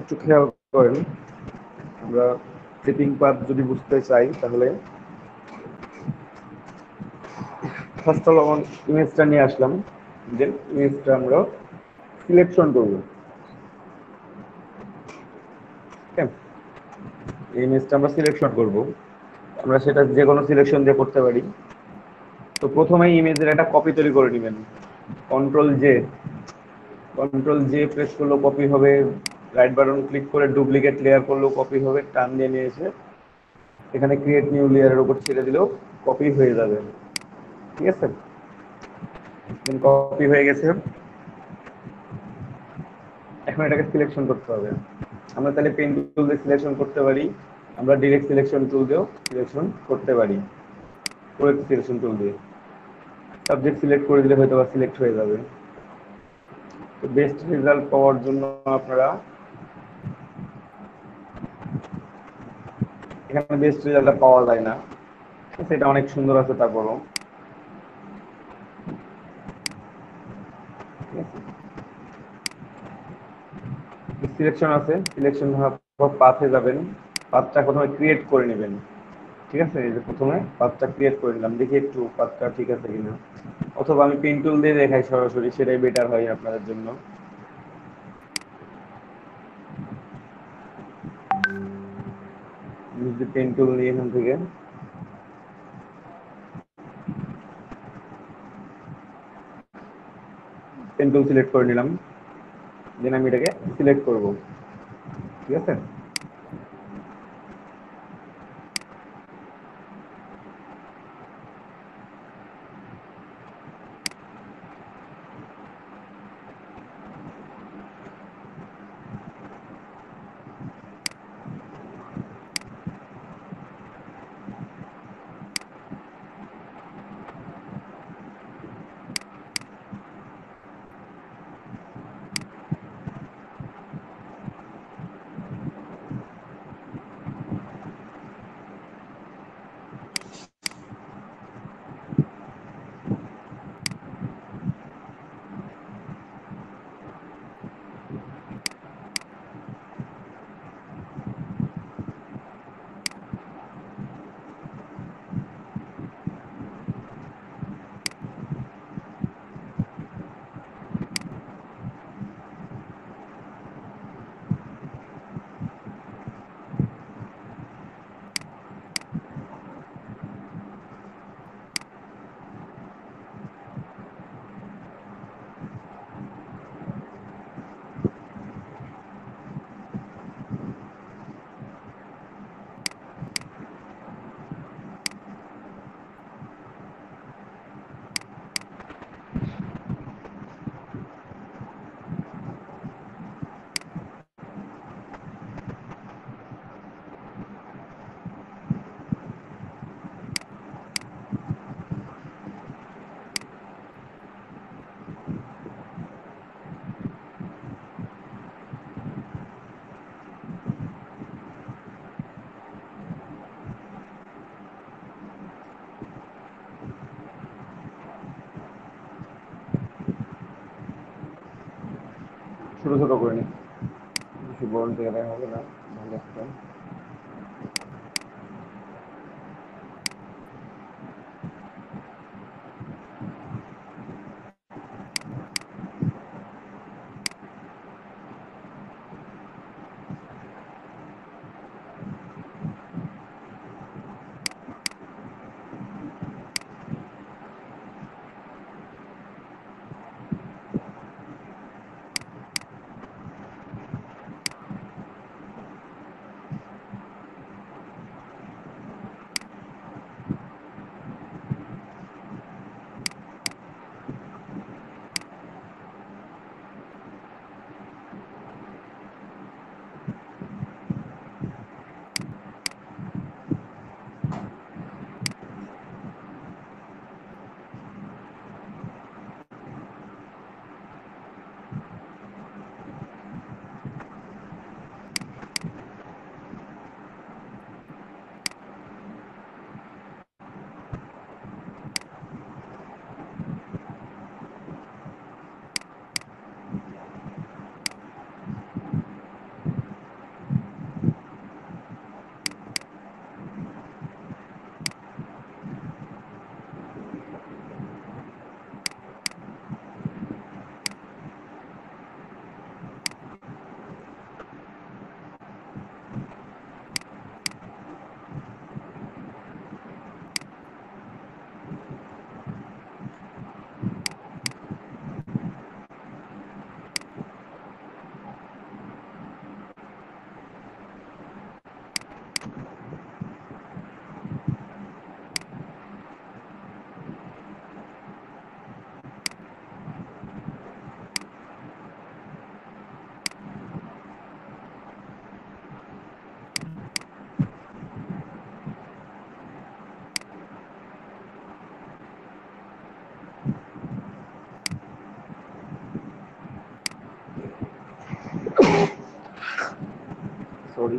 একটু খেয়াল করেন, আমরা ক্লিপিং পাথ যদি বুঝতে চাই তাহলে ফার্স্ট অফ অল ইমেজটা নিয়ে আসলাম, দেন ইমেজটা আমরা সিলেকশন করব। এই ইমেজটা আমরা সিলেকশন করব, আমরা সেটা যে কোনো সিলেকশন দিয়ে করতে পারি। তো প্রথমেই ইমেজের একটা কপি তৈরি করে নেবেন। Control J, control J press করলেও কপি হবে, রাইট বাটন ক্লিক করে ডুপ্লিকেট লেয়ার করলেও কপি হবে, টান দিয়ে নিয়ে এসে এখানে ক্রিয়েট নিউ লেয়ারের উপর ছেড়ে দিলেও কপি হয়ে যাবে। ঠিক আছে, কপি হয়ে গেছে। এখন এটাকে সিলেকশন করতে হবে। আমরা তাহলে পেন টুল দিয়ে সিলেকশন করতে পারি, আমরা ডিরেক্ট সিলেকশন টুল দিয়েও সিলেকশন করতে পারি। সিলেকশন টুল দিয়ে সাবজেক্ট সিলেক্ট করে দিলে হয়তো বা সিলেক্ট হয়ে যাবে। তো বেস্ট রেজাল্ট পাওয়ার জন্য আপনারা এখানে বেস্ট রেজাল্টটা পাওয়া যায় না, সেটা অনেক সুন্দর আছে তারপরও। সিলেকশন আছে, সিলেকশন হওয়ার পর পাথে যাবেন, পাথটা প্রথমে ক্রিয়েট করে নেবেন। ঠিক আছে, এই যে প্রথমে পাথটা ক্রিয়েট করে নিলাম, দেখি একটু পাথটা ঠিক আছে কিনা, অথবা আমি পেন টুল দিয়ে দেখাই সরাসরি, সেটাই বেটার হয় আপনাদের জন্য। পেন টুল নিয়ে এখান থেকে পেন টুল সিলেক্ট করে নিলাম, দেন আমি এটাকে সিলেক্ট করব। ঠিক আছে, ছোট ছোট করে নিই, বেশি বড় জায়গায় হবে না, ভালো একটা। সরি।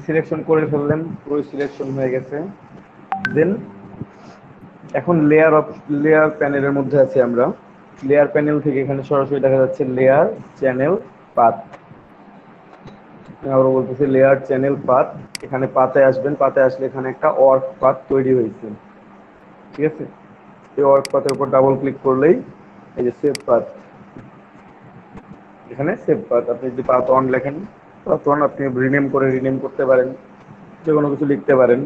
সিলেকশন করে ফেললেন, পুরো সিলেকশন হয়ে গেছে। দেন এখন লেয়ার প্যানেলের মধ্যে আছি আমরা। লেয়ার প্যানেল থেকে এখানে সরাসরি দেখা যাচ্ছে লেয়ার, চ্যানেল, পাথ। আবার বলতেছি লেয়ার, চ্যানেল, পাথ। এখানে পাতে আসবেন, পাতে আসলে এখানে একটা ওয়ার্ক পাথ তৈরি হয়েছে, ঠিক আছে। এই ওয়ার্ক পাথের উপর ডাবল ক্লিক করলেই এই যে সেভ পাথ, এখানে সেভ পাথ। আপনি যদি পাথ অন লেখেন, পাথ অন আপনি রিনেম করতে পারেন, যে কোনো কিছু লিখতে পারেন।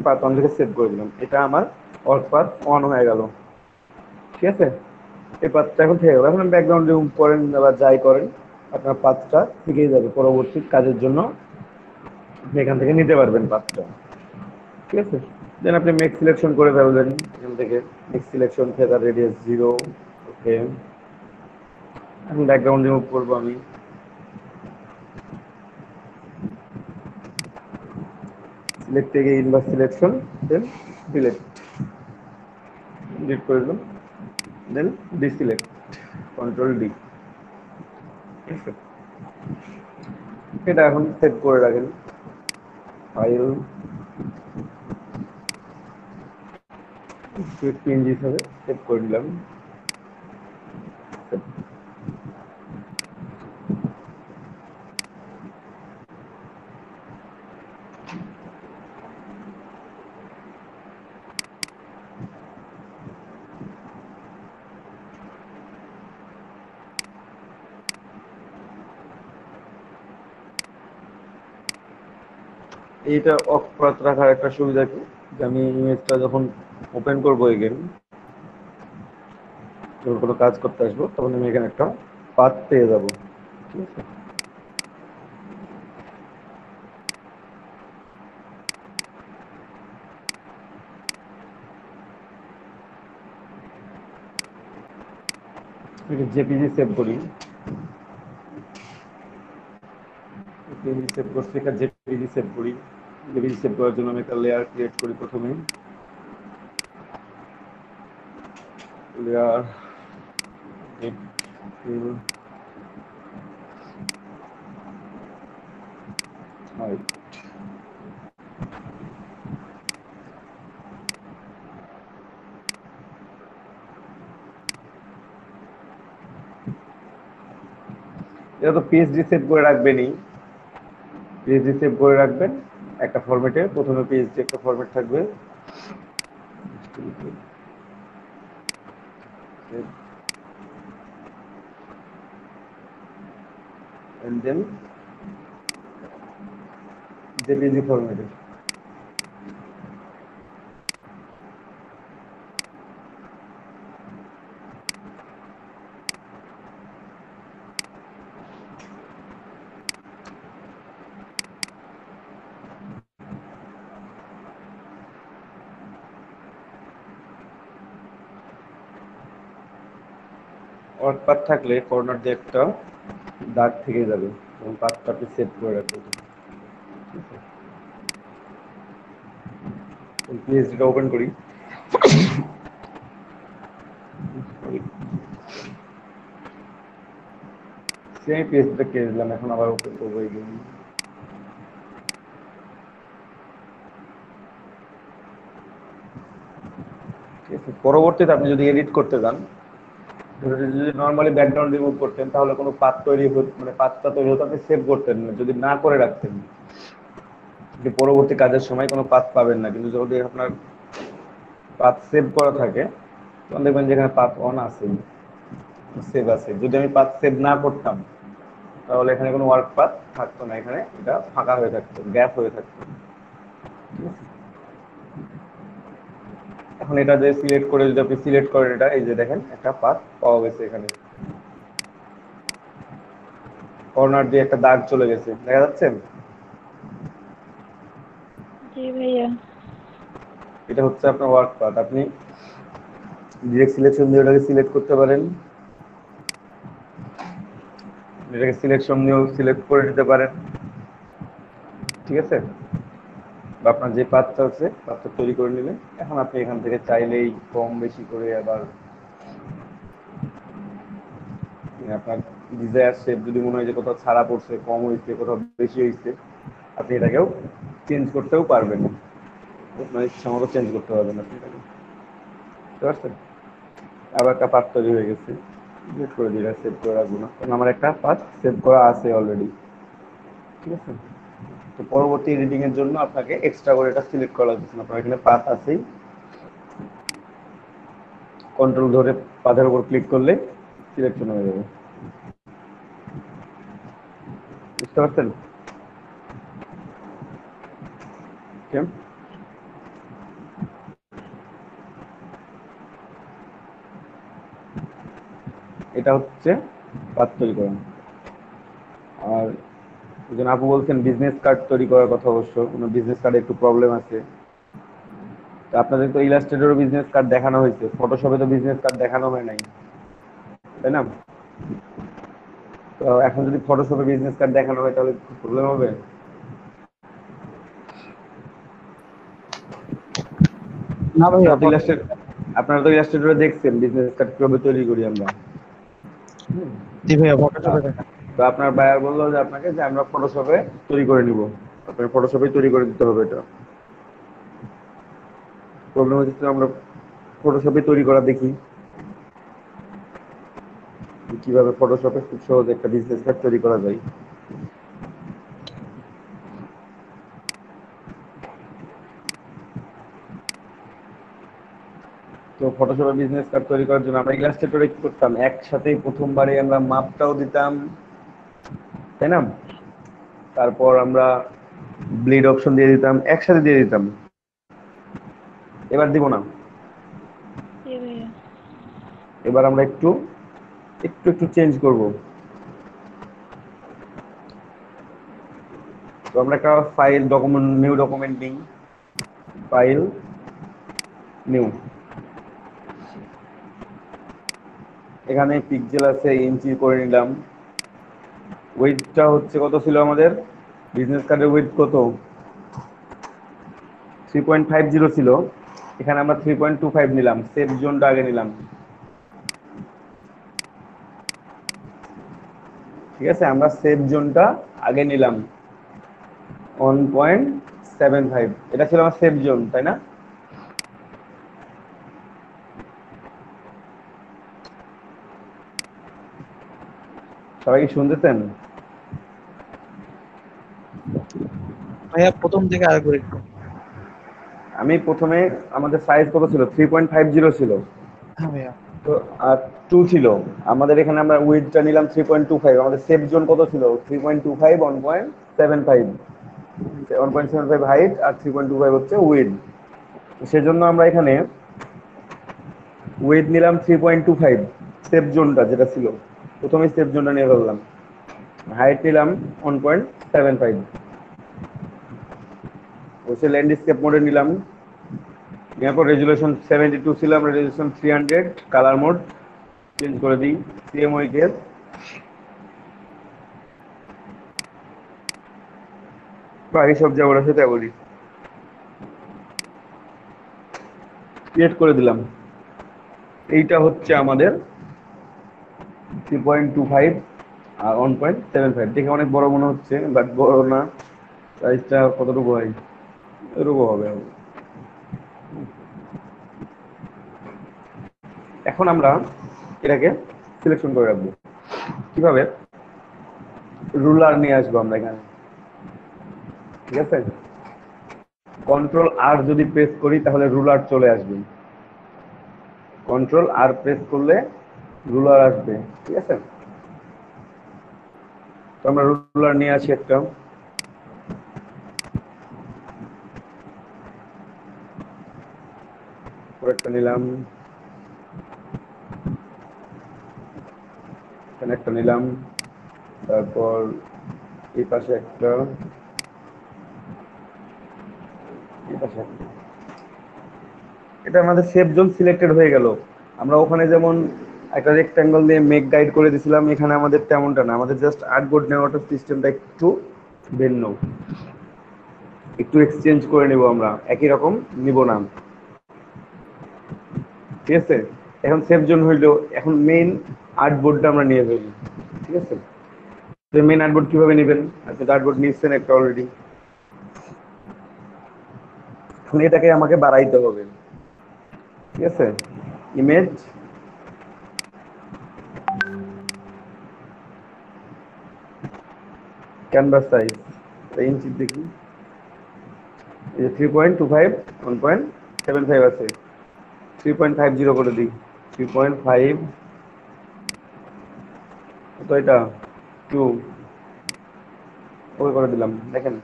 পাথ অন লিখে সেভ করে দিলাম, এটা আমার ওয়ার্ক পাথ অন হয়ে গেল, ঠিক আছে। এই পাথটা এখন থেকে গেল। এখন ব্যাকগ্রাউন্ড রিমুভ করেন বা যাই করেন, আপনার পাথটা থেকেই যাবে, পরবর্তী কাজের জন্য আপনি এখান থেকে নিতে পারবেন পাথটা, ঠিক আছে। দেন আপনি মেক সিলেকশন করে ফেলবেন এখান থেকে। মেক সিলেকশন, ফেদার রেডিয়াস 0, ওকে। এখন ব্যাকগ্রাউন্ড রিমুভ করবো আমি। সিলেক্ট থেকে ইনভার্স সিলেকশন, দেন ডিলেট, ডিলিট করে দিলাম। দেন ডিসিলেক্ট, কন্ট্রোল ডি, ঠিক আছে। এটা এখন সেভ করে রাখেন, ফাইল পিএনজি হিসাবে সেভ করে দিলাম। এইটা অফ রাখার একটা সুবিধা কি, যে আমি ইমেজটা যখন ওপেন করবো এগেন, যখন কোনো কাজ করতে আসবো, তখন আমি এখানে একটা পাথ পেয়ে যাবো, ঠিক আছে। জেপিজি সেভ করি, জেপিজি সেভ করছি, একটা জেপিজি সেভ করি। জেপিজি সেভ করার জন্য আমি একটা লেয়ার ক্রিয়েট করি প্রথমে। লেয়ার, হয়। এটা তো পিএইচডি সেভ করে রাখবেনই, পিএইচডি সেভ করে রাখবেন একটা ফরম্যাটে। প্রথমে পিএইচডি একটা ফরম্যাট থাকবে, and then জেপিজি ফরম্যাটে। ওয়ার্ক পাথ থাকলে কর্নার দিয়ে একটা দাগ থেকে যাবে এবং পাথটা আপনি সেভ করে রাখবেন। পিএইচডিটা ওপেন করি। সেই পিএইচডিটা কেটে দিলাম, এখন আবার ওপেন করবো এই জন্য। পরবর্তীতে আপনি যদি এডিট করতে যান, যদি নর্মালি ব্যাকগ্রাউন্ড রিমুভ করতেন তাহলে কোনো পাথ তৈরি হতো, মানে পাথটা তৈরি হতো, আপনি সেভ করতেন না যদি না করে রাখতেন। আপনি পরবর্তী কাজের সময় কোনো পাথ পাবেন না। কিন্তু যদি আপনার পাথ সেভ করা থাকে তখন দেখবেন যেখানে পাথ অন আছে, সেভ আছে। যদি আমি পাথ সেভ না করতাম তাহলে এখানে কোনো ওয়ার্ক পাথ থাকতো না, এখানে এটা ফাঁকা হয়ে থাকতো, গ্যাপ হয়ে থাকতো। এখন এটা যে সিলেক্ট করে, যদি আপনি সিলেক্ট করেন এটা, এই যে দেখেন একটা পাথ পাওয়া গেছে, এখানে কর্নার দিয়ে একটা দাগ চলে গেছে, দেখা যাচ্ছে? জি ভাইয়া। এটা হচ্ছে আপনার ওয়ার্ক পাথ। আপনি ডিরেক্ট সিলেকশন দিয়ে ওটাকে সিলেক্ট করতে পারেন, এটাকে সিলেকশন দিয়েও সিলেক্ট করে নিতে পারেন, ঠিক আছে? বা আপনার যে পাথটা আছে পাথটা তৈরি করে নিলেন। এখন আপনি এখান থেকে চাইলেই কম বেশি করে আবার আপনার ডিজায়ার শেপ যদি মনে হয় যে কোথাও ছাড়া পড়ছে, কম হয়েছে, কোথাও বেশি হয়েছে, আপনি এটাকেও চেঞ্জ করতেও পারবেন, আপনার ইচ্ছা মতো চেঞ্জ করতে পারবেন আপনি এটাকে, বুঝতে পারছেন? আবার একটা পাথ তৈরি হয়ে গেছে, ডিলিট করে দিলে সেভ করে রাখবো না, কারণ আমার একটা পাথ সেভ করা আছে অলরেডি, ঠিক আছে? তো পরবর্তী এডিটিং এর জন্য আপনাকে এক্সট্রা করে এটা সিলেক্ট করা লাগবে না, আপনার এখানে পাথ আছেই। কন্ট্রোল ধরে পাথের উপর ক্লিক করলে সিলেকশন হয়ে যাবে, বুঝতে পারছেন? কেমন? এটা হচ্ছে পাথ তৈরি করা। আর একজন আপু বলছেন বিজনেস কার্ড তৈরি করার কথা, অবশ্য বিজনেস কার্ডে একটু প্রবলেম আছে। আপনাদের তো ইলাস্ট্রেটরও বিজনেস কার্ড দেখানো হয়েছে, ফটোশপে তো বিজনেস কার্ড দেখানো হয় নাই, তাই না? তো এখন যদি ফটোশপে বিজনেস কার্ড দেখানো হয় তাহলে প্রবলেম হবে? না ভাইয়া, আপনারা তো ইলাস্ট্রেটরে দেখছেন বিজনেস কার্ড কিভাবে তৈরি করি আমরা। জি ভাইয়া, ফটোশপে দেখা। তো আপনার বায়ার বললো যে আপনাকে যে আমরা ফটোশপে তৈরি করে নিব, আপনার ফটোশপে তৈরি করে দিতে হবে। এটা প্রবলেম হচ্ছে, আমরা ফটোশপে তৈরি করা দেখি কিভাবে ফটোশপে খুব সহজে একটা বিজনেস কার্ড তৈরি করা যায়। তো ফটোশপে বিজনেস কার্ড তৈরি করার জন্য আমরা ইলাস্ট্রেটরে কি করতাম, একসাথে প্রথমবারে আমরা মাপটাও দিতাম, তাই না? তারপর আমরা ব্লেড অপশন দিয়ে দিতাম, একসাথে দিয়ে দিতাম। এবার দিব না, জি ভাইয়া। এবার আমরা একটু একটু একটু চেঞ্জ করব। তো আমরা একটা ফাইল ডকুমেন্ট, নিউ ডকুমেন্ট নিই, ফাইল নিউ, এখানে পিক্সেল আছে, ইঞ্চি করে নিলাম। ওয়েটটা হচ্ছে কত ছিল আমাদের বিজনেস কার্ডের ওয়েট কত, 3.50 ছিল, এখানে আমরা 3.25 নিলাম, সেভ জোনটা আগে নিলাম, ঠিক আছে? আমরা সেভ জোনটা আগে নিলাম, 1.75, এটা ছিল আমার সেফ জোন, তাই না? সবাই কি শুনতেছেন? ভাইয়া প্রথম থেকে আরেকবার একটু। আমি প্রথমে আমাদের সাইজ কত ছিল, 3.50 ছিল। হ্যাঁ ভাইয়া। তো আর 2 ছিল আমাদের এখানে, আমরা উইডটা নিলাম 3.25। আমাদের সেফ জোন কত ছিল? 3.25, 1.75, 1.75 হাইট আর 3.25 হচ্ছে উইড। সেজন্য আমরা এখানে উইড নিলাম 3.25, সেফ জোনটা যেটা ছিল, প্রথমে সেফ জোনটা নিয়ে ফেললাম। হাইট নিলাম 1.75, বসে ল্যান্ডস্কেপ মোডে নিলাম। এরপর রেজুলেশন 72 ছিল, আমরা রেজুলেশন 300, কালার মোড চেঞ্জ করে দিই, সিএমওয়াই কেস। বাকি সব যা বলেছে তাই বলি, ক্রিয়েট করে দিলাম। এইটা হচ্ছে আমাদের 3.25 আর 1.75। দেখে অনেক বড় মনে হচ্ছে, বাট বড় না। সাইজটা কতটুকু হয়, এরকম হবে। এখন আমরা এটাকে সিলেকশন করে রাখবো কিভাবে? রুলার নিয়ে আসবো আমরা এখানে, ঠিক আছে? কন্ট্রোল আর যদি প্রেস করি তাহলে রুলার চলে আসবে, কন্ট্রোল আর প্রেস করলে রুলার আসবে, ঠিক আছে? তো আমরা রুলার নিয়ে আসি একটা, একটা নিলাম, এখানে একটা নিলাম, তারপর এই পাশে একটা, এই পাশে একটা। এটা আমাদের সেফ জোন সিলেক্টেড হয়ে গেল। আমরা ওখানে যেমন একটা রেক্ট্যাঙ্গল দিয়ে মেক গাইড করে দিয়েছিলাম, এখানে আমাদের তেমনটা না, আমাদের জাস্ট আর্টবোর্ড নেওয়াটা সিস্টেমটা একটু ভিন্ন, একটু এক্সচেঞ্জ করে নেব, আমরা একই রকম নিব না, ঠিক আছে? এখন সেফ জোন হইলো, এখন মেইন আর্টবোর্ডটা আমরা নিয়ে ফেলি, ঠিক আছে? মেইন আর্টবোর্ড কিভাবে নেবেন? আপনি আর্টবোর্ড নিচ্ছেন একটা অলরেডি, এখন এটাকে আমাকে বাড়াইতে হবে, ঠিক আছে? ইমেজ, ক্যানভাস সাইজ ইঞ্চি দেখি, এই যে 3.25, 1.75 আছে, 3.50 করে দিই, 3.5, তো এটা 2 ওকে করে দিলাম। দেখেন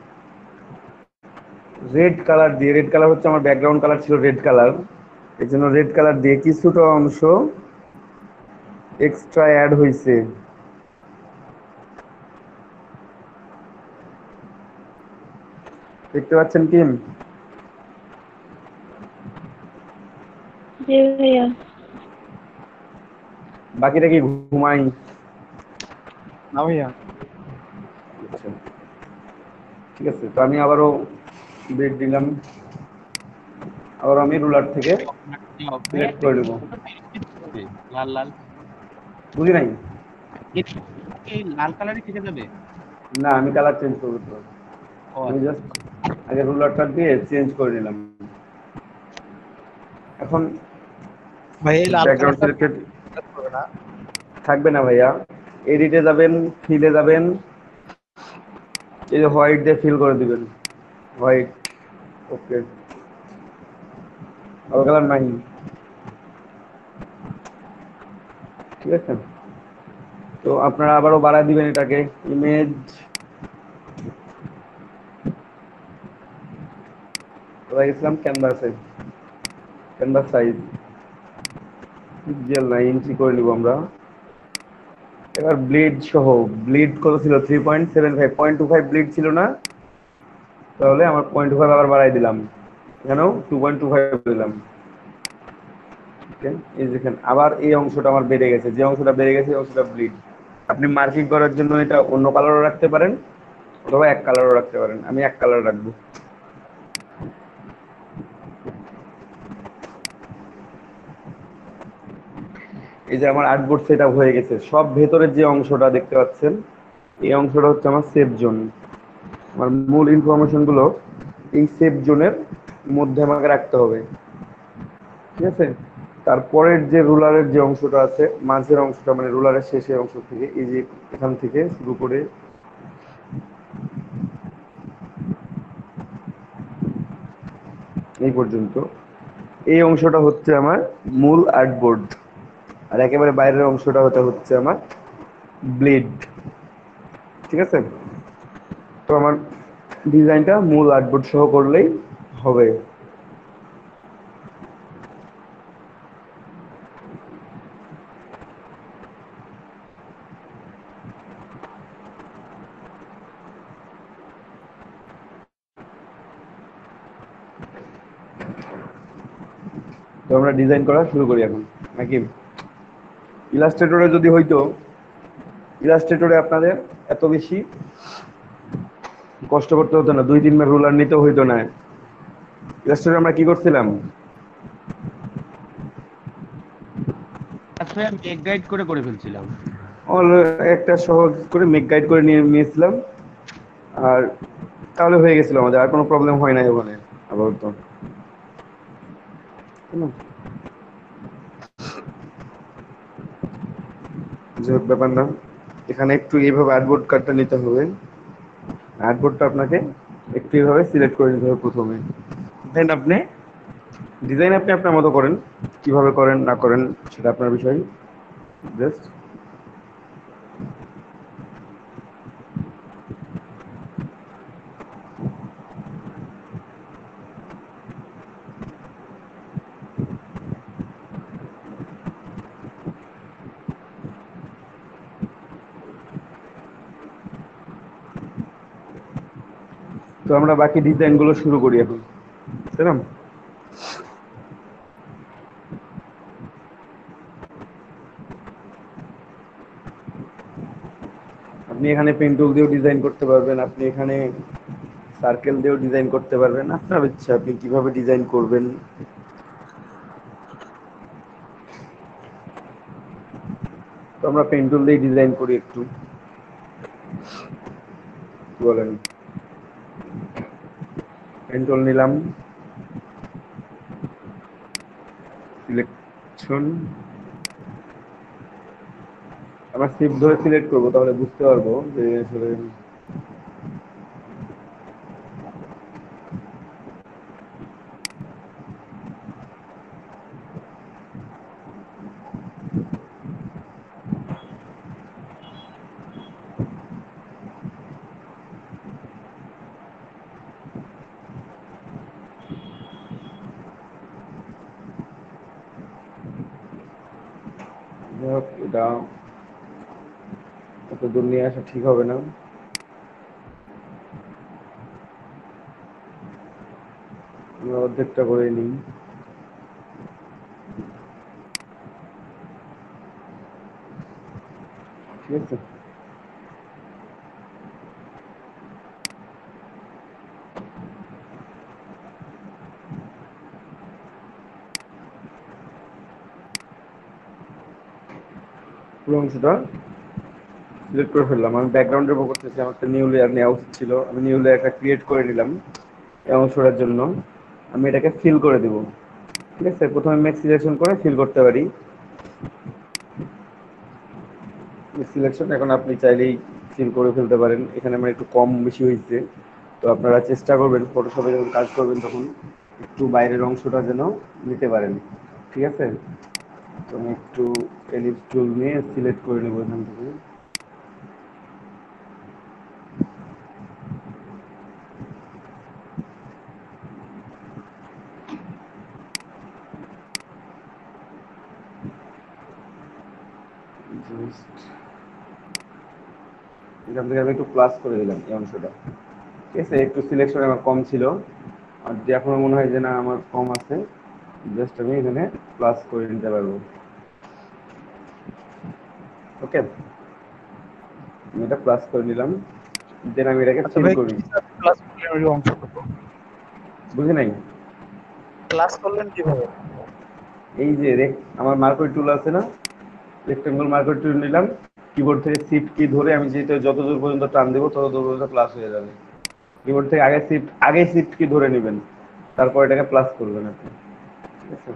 রেড কালার দিয়ে, রেড কালার হচ্ছে আমার ব্যাকগ্রাউন্ড কালার ছিল রেড কালার, এই জন্য রেড কালার দিয়ে কিছুটা অংশ এক্সট্রা অ্যাড হয়েছে। দেখতে পাচ্ছেন কি? জি ভাইয়া। বাকিটা কি ঘুমাই? না ভাইয়া। আচ্ছা, ঠিক আছে। তো আমি আবারও বেড দিলাম, আবার আমি রুলার থেকে সিলেক্ট করে নেব। লাল লাল বুঝি নাই? লাল কালারই থেকে যাবে। না, আমি কালার চেঞ্জ করবো তো, ও আমি আচ্ছা। জাস্ট আগে রুলারটা দিয়ে চেঞ্জ করে নিলাম। এখন ভাই এই লাল ব্যাকগ্রাউন্ড কালারটা সিলেক্টেড করবে না? থাকবে না ভাইয়া, এডিটে যাবেন, ফিলে যাবেন, এই যে হোয়াইট দিয়ে ফিল করে দিবেন, হোয়াইট, ওকে, আর কালার নাই, ঠিক আছে? তো আপনারা আবারও বাড়ায় দিবেন এটাকে, ইমেজ, কোথায় গেছিলাম, ক্যানভাসে, ক্যানভাস সাইজ পিক্সেল না, ইঞ্চি করে নিব আমরা। এবার ব্লিড সহ, ব্লিড কত ছিল? 3.75, 0.25 ব্লিড ছিল না? তাহলে আমার 0.25 আবার বাড়াই দিলাম, এখানেও 2.25 দিলাম। এই দেখেন আবার এই অংশটা আমার বেড়ে গেছে, যে অংশটা বেড়ে গেছে এই অংশটা ব্লিড। আপনি মার্কিং করার জন্য এটা অন্য কালারও রাখতে পারেন, অথবা এক কালারও রাখতে পারেন। আমি এক কালার রাখবো। এই যে আমার আর্টবোর্ড সেট আপ হয়ে গেছে, সব ভেতরের যে অংশটা দেখতে পাচ্ছেন, এই অংশটা হচ্ছে আমার সেফ জোন। আমার মূল ইনফরমেশন গুলো এই সেফ জোনের মধ্যে আমাকে রাখতে হবে, ঠিক আছে? তারপরের যে রুলারের যে অংশটা আছে, মাঝের অংশটা মানে রুলারের শেষের অংশ থেকে এই যে এখান থেকে শুরু করে এই পর্যন্ত, এই অংশটা হচ্ছে আমার মূল আর্টবোর্ড, আর একেবারে বাইরের অংশটা হচ্ছে আমার ব্লেড, ঠিক আছে? তো আমার ডিজাইনটা মূল আর্টবোর্ড সহ করলেই হবে। তো আমরা ডিজাইন করা শুরু করি এখন নাকি? ইলাস্ট্রেটরে যদি হইতো, ইলাস্ট্রেটরে আপনাদের এত বেশি কষ্ট করতে হতো না, 2-3 বার রুলার নিতে হইতো না। ইলাস্ট্রেটরে আমরা কি করছিলাম? আসলে মেক গাইড করে ফেলছিলাম। একটা সহজ করে মেক গাইড করে নিয়েছিলাম, আর তাহলে হয়ে গেছিল আমাদের, আর কোনো প্রবলেম হয় নাই ওখানে আপাতত। যাই হোক, ব্যাপার না। এখানে একটু এইভাবে আর্টবোর্ড কার্ডটা নিতে হবে, আর্টবোর্ডটা আপনাকে একটু এইভাবে সিলেক্ট করে নিতে হবে প্রথমে, দেন আপনি ডিজাইন আপনি আপনার মতো করেন, কিভাবে করেন না করেন সেটা আপনার বিষয়। জাস্ট তো আমরা বাকি ডিজাইনগুলো শুরু করি এখন, তাই না? আপনি এখানে পেন টুল দিয়েও ডিজাইন করতে পারবেন, আপনি এখানে সার্কেল দিয়েও ডিজাইন করতে পারবেন, আপনার ইচ্ছা আপনি কিভাবে ডিজাইন করবেন। তো আমরা পেন টুল দিয়ে ডিজাইন করি একটু, কি বলেন? পেন টুল নিলাম, সিলেকশন, আমরা শিপ ধরে সিলেক্ট করবো, তাহলে বুঝতে পারবো যে আসলে যাই হোক, এটা এত দূর নিয়ে আসা ঠিক হবে না। আমরা অর্ধেকটা করে নিই, ঠিক আছে? পুরো অংশটা সিলেক্ট করে ফেললাম। আমি ব্যাকগ্রাউন্ডের উপর করতেছি, আমার একটা নিউ লেয়ার নেওয়া উচিত ছিল, আমি নিউ লেয়ার একটা ক্রিয়েট করে নিলাম এই অংশটার জন্য। আমি এটাকে ফিল করে দেব, ঠিক আছে? প্রথমে মেক সিলেকশন করে ফিল করতে পারি, সিলেকশন। এখন আপনি চাইলেই ফিল করে ফেলতে পারেন। এখানে আমার একটু কম বেশি হয়েছে, তো আপনারা চেষ্টা করবেন ফটোশপে যখন কাজ করবেন তখন একটু বাইরের অংশটা যেন নিতে পারেন, ঠিক আছে? তো আমি একটু এলিপস টুল নিয়ে সিলেক্ট করে নেব এখান থেকে। এখান থেকে আমি একটু প্লাস করে দিলাম এই অংশটা, ঠিক আছে? একটু সিলেকশন আমার কম ছিল, আর যে এখনো মনে হয় যে না আমার কম আছে, জাস্ট আমি এখানে প্লাস করে নিতে পারবো। ওকে, আমি এটা প্লাস করে নিলাম, দেন আমি এটাকে আচ্ছা ফিল ভাই, করি। ক্লাস করলেন ওই অংশটুকু? বুঝি নাই। ক্লাস করলেন কিভাবে? এই যে আমার মার্কার টুল আছে না, রেক্টেঙ্গল মার্কার টুল নিলাম, কিবোর্ড থেকে শিফট কি ধরে আমি যেটা যত দূর পর্যন্ত টান দেবো তত দূর পর্যন্ত ক্লাস হয়ে যাবে। কিবোর্ড থেকে আগে শিফট কি ধরে নেবেন, তারপর এটাকে প্লাস করবেন আপনি। ঠিক আছে,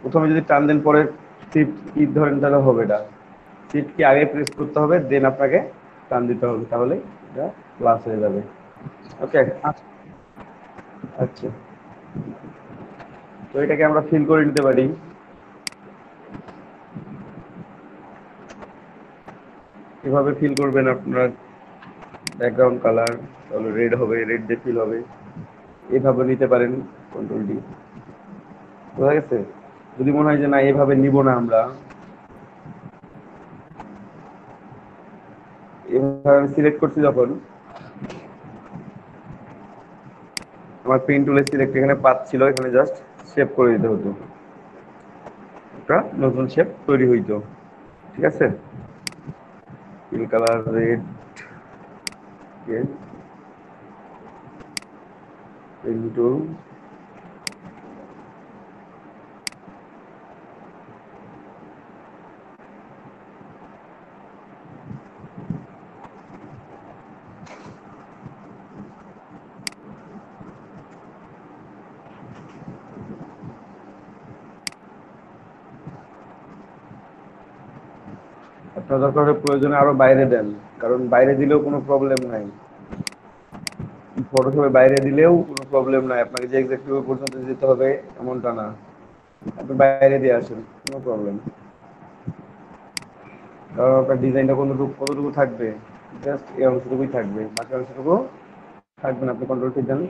প্রথমে যদি টান দেন পরে শিফট কি ধরেন তাহলে হবে এটা। শিফট কি আগে প্রেস করতে হবে, দেন আপনাকে টান দিতে হবে, তাহলে এটা প্লাস হয়ে যাবে। ওকে, আচ্ছা, আচ্ছা, তো এটাকে আমরা ফিল করে নিতে পারি। কিভাবে ফিল করবেন আপনারা, ব্যাকগ্রাউন্ড কালার তাহলে রেড হবে, রেড দিয়ে ফিল হবে, এভাবে নিতে পারেন কন্ট্রোল ডি। বোঝা গেছে? যদি মনে হয় যে না এভাবে নিব না, আমরা এভাবে আমি সিলেক্ট করছি যখন, আমার পেন টুলে সিলেক্ট এখানে পাত ছিল, এখানে জাস্ট শেপ করে দিতে হতো, একটা নতুন শেপ তৈরি হইতো। ঠিক আছে, fill colour red, pen tool, আপনার দরকার হলে প্রয়োজনে আরো বাইরে দেন, কারণ বাইরে দিলেও কোনো প্রবলেম নাই। ফটোশপে বাইরে দিলেও কোনো প্রবলেম নাই, আপনাকে যে এক্সাক্ট পর্যন্ত যেতে হবে এমনটা না, আপনি বাইরে দিয়ে আসেন, কোনো প্রবলেম। কারণ আপনার ডিজাইনটা কতটুকু থাকবে, জাস্ট এই অংশটুকুই থাকবে, বাকি অংশটুকু থাকবে না। আপনি কন্ট্রোল ঠিক দেন,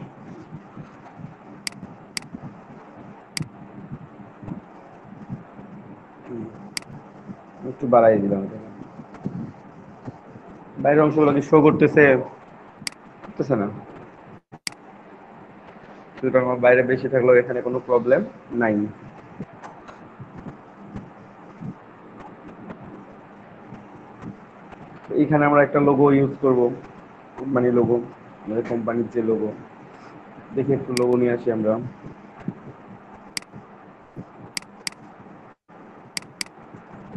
একটু বাড়াই দিলাম এটাকে। বাইরের অংশগুলো কি শো করতেছে? করতেছে না, সুতরাং আমার বাইরে বেশি থাকলেও এখানে কোনো প্রবলেম নাই। এইখানে আমরা একটা লোগো ইউজ করব, কোম্পানি লোগো, আমাদের কোম্পানির যে লোগো, দেখে একটু লোগো নিয়ে আসি আমরা।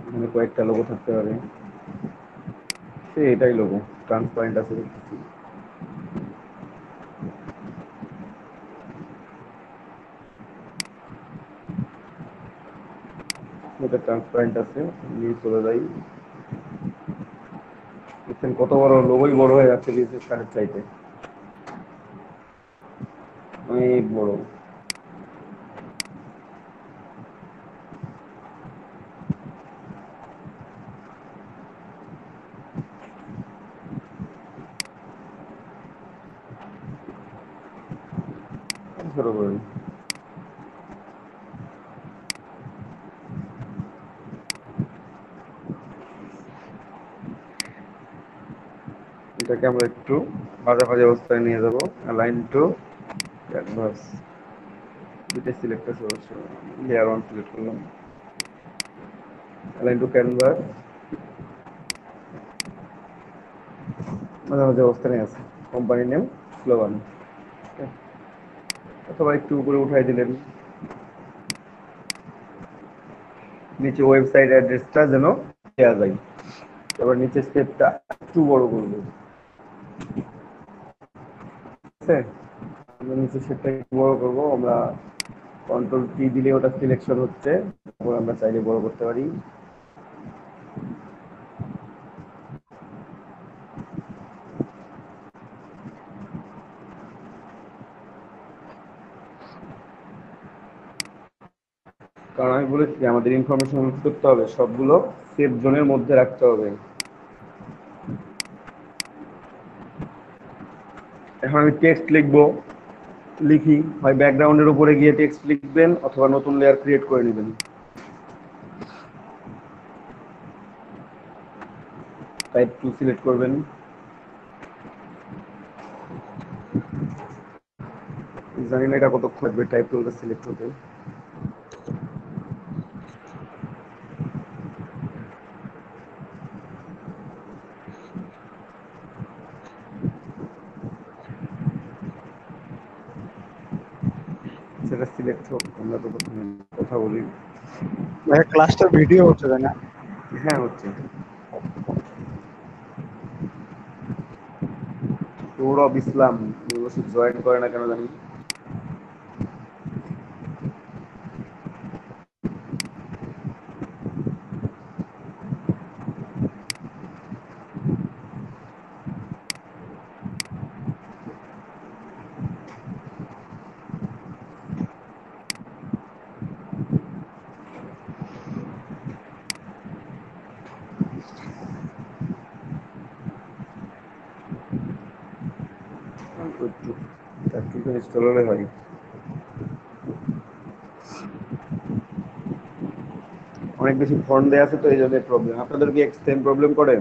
এখানে কয়েকটা লোগো থাকতে পারে, সে এটাই লোগো, ট্রান্সপারেন্ট আছে দেখতেছি। এটা ট্রান্সপারেন্ট আছে, নিয়ে চলে যাই। দেখছেন কত বড়, লোগোই বড় হয়ে যাচ্ছে বিজনেস কার্ডের চাইতে, অনেক বড়। ছোট করে এটাকে আমরা একটু মাঝামাঝি অবস্থায় নিয়ে যাবো। অ্যালাইন টু ক্যানভাস, দুটো সিলেক্ট আছে অবশ্য, লেয়ার ওয়ান সিলেক্ট করলাম। অ্যালাইন টু ক্যানভাস, মাঝামাঝি অবস্থানে আছে, কোম্পানি নেম স্লোগান, অথবা একটু উপরে উঠাই দিলেন, নিচে ওয়েবসাইট অ্যাড্রেসটা যেন দেওয়া যায়। এবার নিচে স্টেপটা একটু বড় করবো, ঠিক আছে? আমরা নিচে স্টেপটা একটু বড় করবো, আমরা কন্ট্রোল টি দিলে ওটা সিলেকশন হচ্ছে, তারপর আমরা চাইলে বড় করতে পারি। কারণ আমি বলেছি আমাদের ইনফরমেশন ইউজ করতে হবে, সবগুলো সেফ জোনের মধ্যে রাখতে হবে। এখন আমি টেক্সট লিখবো, লিখি, হয় ব্যাকগ্রাউন্ডের উপরে গিয়ে টেক্সট লিখবেন অথবা নতুন লেয়ার ক্রিয়েট করে নেবেন। টাইপ টু সিলেক্ট করবেন, জানি না এটা কতক্ষণ লাগবে টাইপ টুলটা সিলেক্ট হতে। সেটা সিলেক্ট হোক, আমরা তো প্রথমে কথা বলি। ভাইয়া ক্লাসটা ভিডিও হচ্ছে তাই না? হ্যাঁ হচ্ছে। সৌরভ ইসলাম জয়েন করে না কেন জানি। একটু ইনস্টল হলে হয়। অনেক বেশি ফন্ট দেওয়া আছে তো এই জন্য প্রবলেম। আপনাদের কি সেম প্রবলেম করে?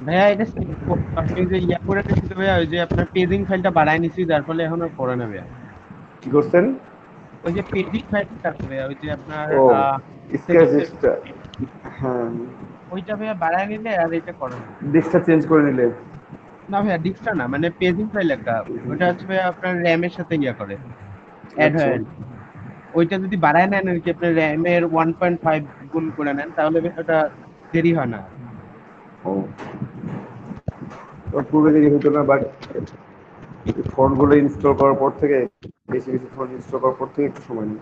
ভাইয়া এটা আপনি যে ইয়া করে নিচ্ছি তো ভাইয়া, ওই যে আপনার পেজিং ফাইলটা বাড়ায় নিছি, যার ফলে এখন আর পড়ে না ভাইয়া। কি করছেন? ওই যে পেজিং ফাইলটা আছে ভাইয়া, ওই যে আপনার ও, স্কেচ সেটিংস, হ্যাঁ, ওইটা ভাইয়া বাড়ায় নিলে আর এটা করে না। ডিস্কটা চেঞ্জ করে নিলে। না ভাইয়া ডিস্কটা না, মানে পেজিং ফাইল একটা, ওটা হচ্ছে ভাইয়া আপনার র্যামের সাথে ইয়া করে, অ্যাড আচ্ছা। হয় আর কি। ওইটা যদি বাড়ায় নেন আর কি, আপনার র্যামের 1.5 গুণ করে নেন, তাহলে ভাইয়া ওটা দেরি হয় না। ও, পূর্বে দেরি হতো না, বাট ফন্টগুলো ইনস্টল করার পর থেকে, বেশি বেশি ফন্ট ইনস্টল করার পর থেকে একটু সময় নেই।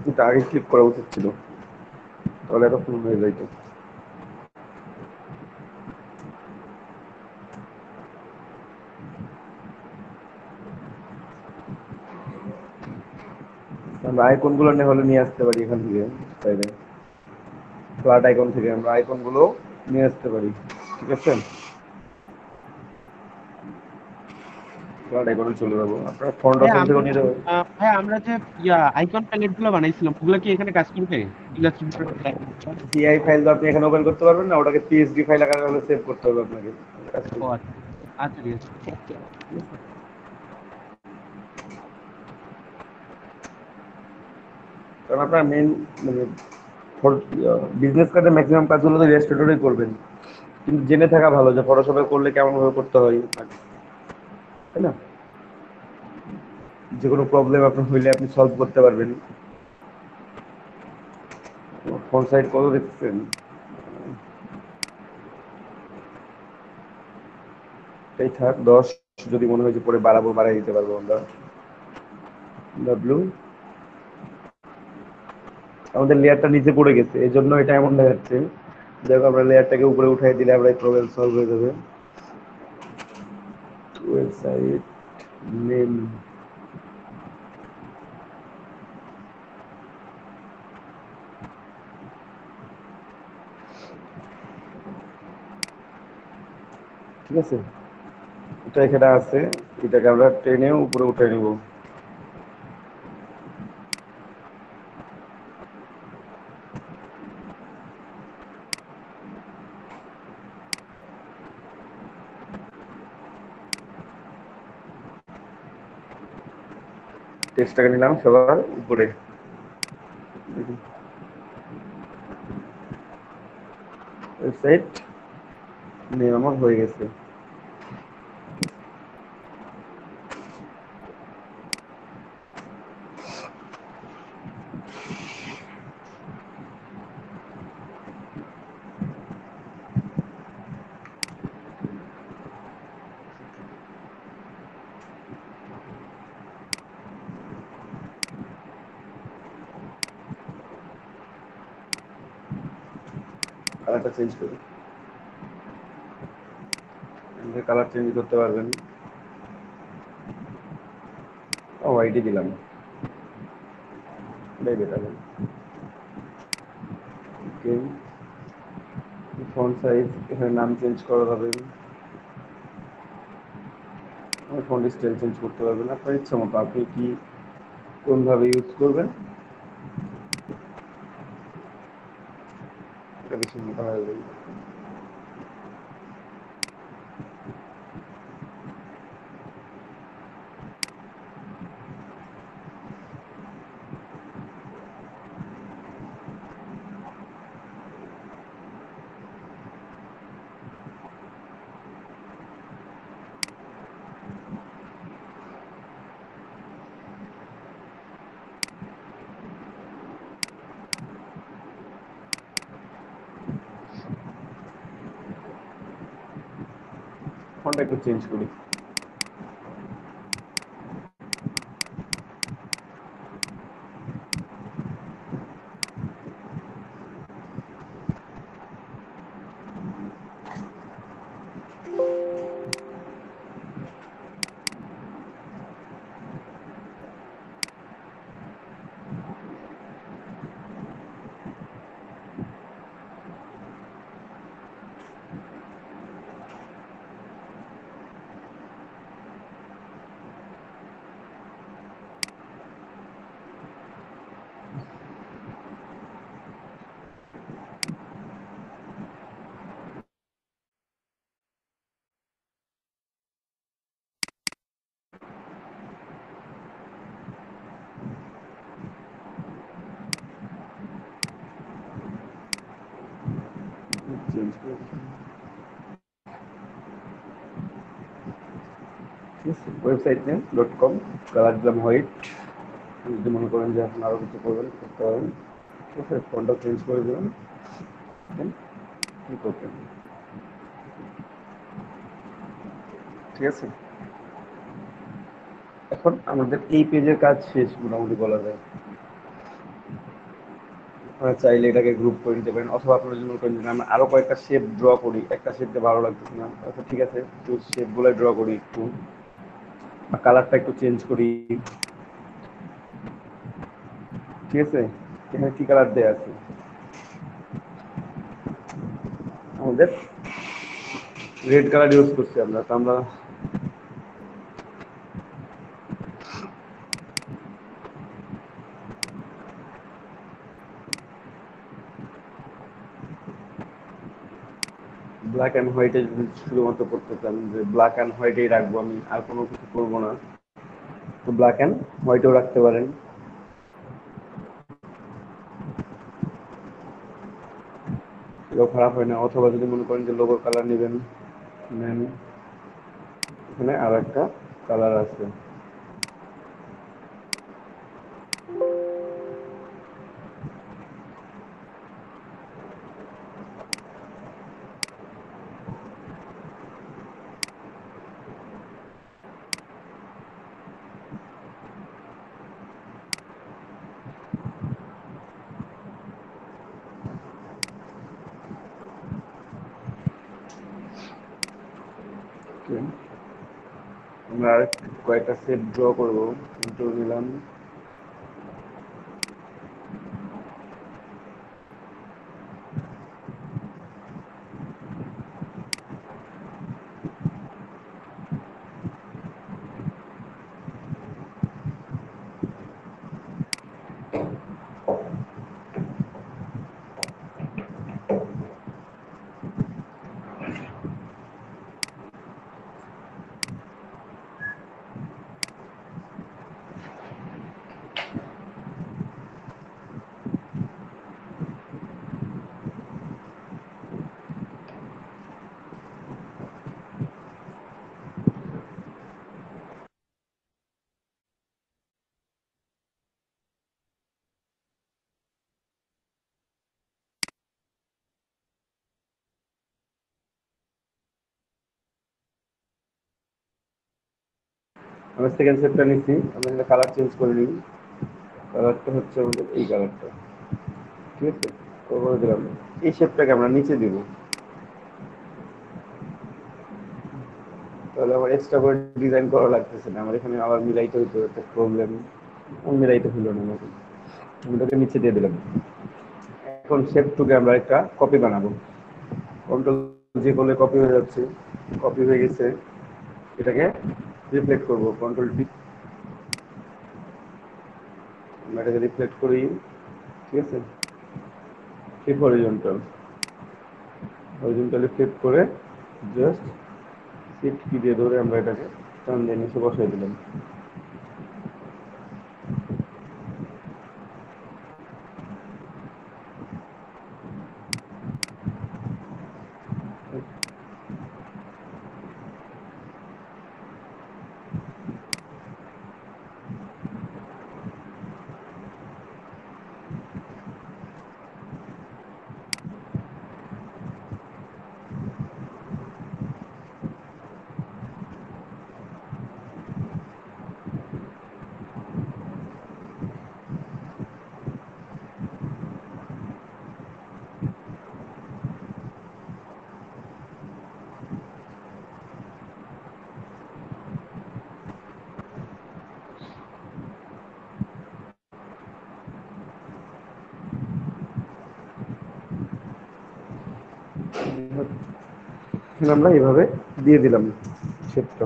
কিন্তু আগে ক্লিক করা উচিত ছিল, তাহলে এতক্ষণ হয়ে যাইতো। আমরা আইকন গুলো হলে নিয়ে আসতে পারি এখান থেকে, চাইলে ফ্ল্যাট আইকন থেকে আমরা আইকন গুলো নিয়ে আসতে পারি। ঠিক আছে, ফ্ল্যাট আইকনে চলে যাবো, আপনার ফন্ট ভাইয়া অপশন আমরা থেকে নিয়ে যাবো। ভাইয়া আমরা যে ইয়া আইকন প্যালেট গুলো বানাইছিলাম, ওগুলা কি এখানে কাজ করবে? ইলাস্ট্রেটর। পিআই ফাইল তো আপনি এখানে ওপেন করতে পারবেন না, ওটাকে পিএসডি ফাইল আকারে হলে সেভ করতে হবে আপনাকে। ও আচ্ছা আচ্ছা, ঠিক আছে। কারণ আপনার মেন মানে বিজনেস কার্ডে ম্যাক্সিমাম কাজগুলো তো ইলাস্ট্রেটরেই করবেন, কিন্তু জেনে থাকা ভালো যে ফটোশপে করলে কেমন ভাবে করতে হয়, তাই না? যে কোনো প্রবলেম আপনার হইলে আপনি সলভ করতে পারবেন। ফ্রন্ট সাইড কত দেখছেন? এই থাক 10, যদি মনে হয় যে পরে বাড়াবো বাড়াই দিতে পারবো আমরা। ডাব্লু, আমাদের লেয়ারটা নিচে পড়ে গেছে, এই জন্য এটা এমন দেখাচ্ছে। দেখো আমরা লেয়ারটাকে উপরে উঠাই দিলে আমরা এই প্রবলেম সলভ হয়ে যাবে। ওয়েবসাইট নেম, ঠিক আছে, এটা এখানে আছে, এটাকে আমরা টেনে উপরে উঠে নিব। টেক্সটটাকে নিলাম সবার উপরে। ওয়েবসাইট নেম আমার হয়ে গেছে। কালারটা চেঞ্জ করি, কালার চেঞ্জ করতে পারবেন। ও আইডি দিলাম, এটাই বেটার। ওকে, ফন্ট সাইজ এখানে নাম চেঞ্জ করা যাবে, ফন্ট স্টাইল চেঞ্জ করতে পারবেন আপনার ইচ্ছা মতো, আপনি কি কোনভাবে ইউজ করবেন এটা বেশি মোটা হয়ে যাবে। একটু চেঞ্জ করি। চেঞ্জ করে ওয়েবসাইট নেম .com, কালার দিলাম হোয়াইট। যদি মনে করেন যে আপনি আরও কিছু করবেন করতে পারেন, ঠিক আছে। ফন্টটা চেঞ্জ করে দেবেন, কি করবেন, ঠিক আছে। এখন আমাদের এই পেজের কাজ শেষ মোটামুটি বলা যায়। আপনারা চাইলে এটাকে গ্রুপ করে নিতে পারেন, অথবা আপনারা যদি মনে করেন যে আমি আরো কয়েকটা শেপ ড্র করি, একটা শেপটা ভালো লাগতেছে না, আচ্ছা ঠিক আছে, একটু শেপগুলো ড্র করি, একটু বা কালারটা একটু চেঞ্জ করি, ঠিক আছে। এখানে কি কালার দেওয়া আছে, আমাদের রেড কালার ইউজ করছি আমরা, তো আমরা ব্ল্যাক অ্যান্ড হোয়াইটে যদি শুধুমাত্র করতে চান যে ব্ল্যাক অ্যান্ড হোয়াইটেই রাখবো, আমি আর কোনো কিছু করবো না, তো ব্ল্যাক অ্যান্ড হোয়াইটেও রাখতে পারেন। এটাও খারাপ হয় না। অথবা যদি মনে করেন যে লোগো কালার নেবেন, নেন, এখানে আর একটা কালার আছে, আমরা আর কয়েকটা সেট ড্র করবো, কন্ট্রোল নিলাম, আমরা সেকেন্ড সেটটা নিচ্ছি, আমরা এখানে কালার চেঞ্জ করে নিই, কালারটা হচ্ছে আমাদের এই কালারটা, ঠিক আছে। তো করে দিলাম, এই শেপটাকে আমরা নিচে দিব, তাহলে আমার এক্সট্রা করে ডিজাইন করা লাগতেছে না, আমার এখানে আবার মিলাইতে হইতো, একটা প্রবলেম, মিলাইতে হইল না আমাকে, আমি ওটাকে নিচে দিয়ে দিলাম। এখন শেপটুকে আমরা একটা কপি বানাবো, কন্ট্রোল যে করলে কপি হয়ে যাচ্ছে, কপি হয়ে গেছে, এটাকে রিফ্লেক্ট করবো, কন্ট্রোল টি, আমরা এটাকে রিফ্লেক্ট করি, ঠিক আছে। ঠিক হরিজন্টাল, হরিজন্টালি ফ্লিপ করে জাস্ট শিফট কি দিয়ে ধরে আমরা এটাকে টান দিয়ে নিচে বসাই দিলাম। এখানে আমরা এইভাবে দিয়ে দিলাম শেপটা।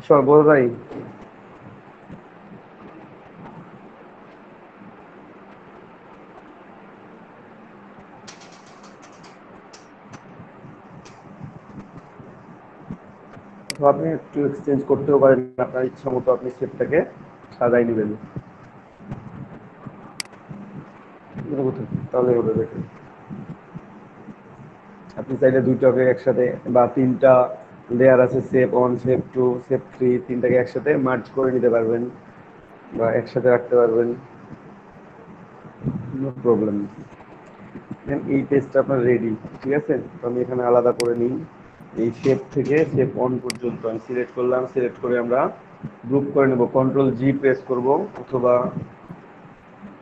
সর্বদাই তো আপনি একটু এক্সচেঞ্জ করতেও পারেন, আপনার ইচ্ছা মতো আপনি শেপটাকে সাজাই নেবেন, তাহলে হবে দেখুন। আপনি চাইলে দুইটাকে একসাথে বা তিনটা লেয়ার আছে, শেপ 1, শেপ 2, শেপ 3, তিনটাকে একসাথে মার্জ করে নিতে পারবেন বা একসাথে রাখতে পারবেন, নো প্রবলেম। এই পেজটা আপনার রেডি, ঠিক আছে। তো আমি এখানে আলাদা করে নিই। এই শেপ থেকে শেপ 1 পর্যন্ত আমি সিলেক্ট করলাম, সিলেক্ট করে আমরা গ্রুপ করে নেব। কন্ট্রোল জি প্রেস করব, অথবা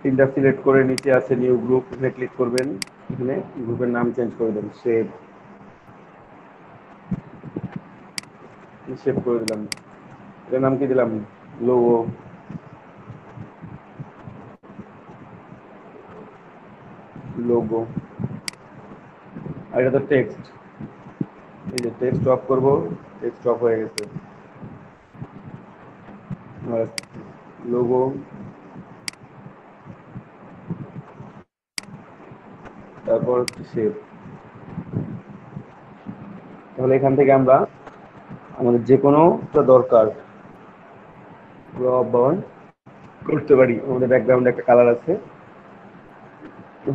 তিনটা সিলেক্ট করে নিচে আছে নিউ গ্রুপ, এখানে ক্লিক করবেন, এখানে গ্রুপের নাম চেঞ্জ করে দেন, শেপ শেপ করে দিলাম। এটার নাম কি দিলাম? লোগো। লোগো। আর এটা তো টেক্সট, এই যে টেক্সট অফ করব, টেক্সট অফ হয়ে গেছে। লোগো, তারপর শেপ। তাহলে এখান থেকে আমরা আমাদের যে কোনো দরকার করতে পারি। আমাদের ব্যাকগ্রাউন্ডে একটা কালার আছে,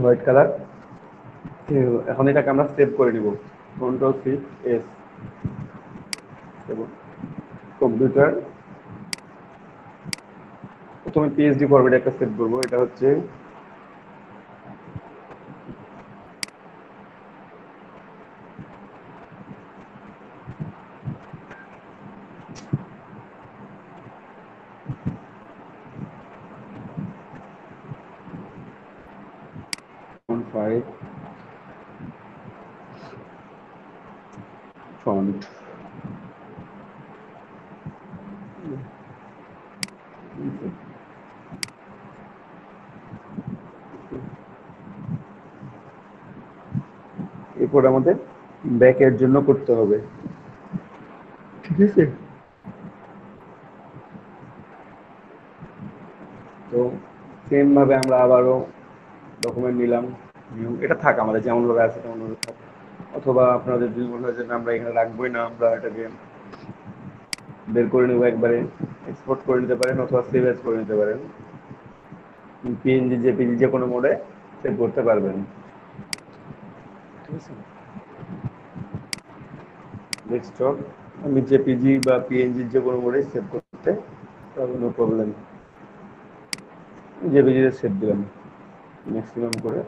হোয়াইট কালার। এখন এটাকে আমরা সেভ করে নিব, কন্ট্রোল শিফট এস, এবং কম্পিউটার প্রথমে পিএইচডি ফরম্যাটে একটা সেভ করবো। এটা হচ্ছে ফাইভ ফন্ট। এরপর আমাদের ব্যাকের জন্য করতে হবে, ঠিক আছে। তো সেম ভাবে আমরা আবারও ডকুমেন্ট নিলাম, নিউ, এটা থাক আমাদের যেমন ভাবে আছে তেমন ভাবে থাক। অথবা আপনাদের যদি মনে হয় যে না, আমরা এখানে রাখবোই না, আমরা এটাকে বের করে নেবো, একবারে এক্সপোর্ট করে নিতে পারেন, অথবা সেভ এজ করে নিতে পারেন। পিএনজি, জেপিজি যে কোনো মোডে সেভ করতে পারবেন, ঠিক আছে। ডেস্কটপ আমি জেপিজি বা পিএনজি যে কোনো মোডে সেভ করতে পারবো, নো প্রবলেম। জেপিজি তে সেভ দিলাম ম্যাক্সিমাম করে,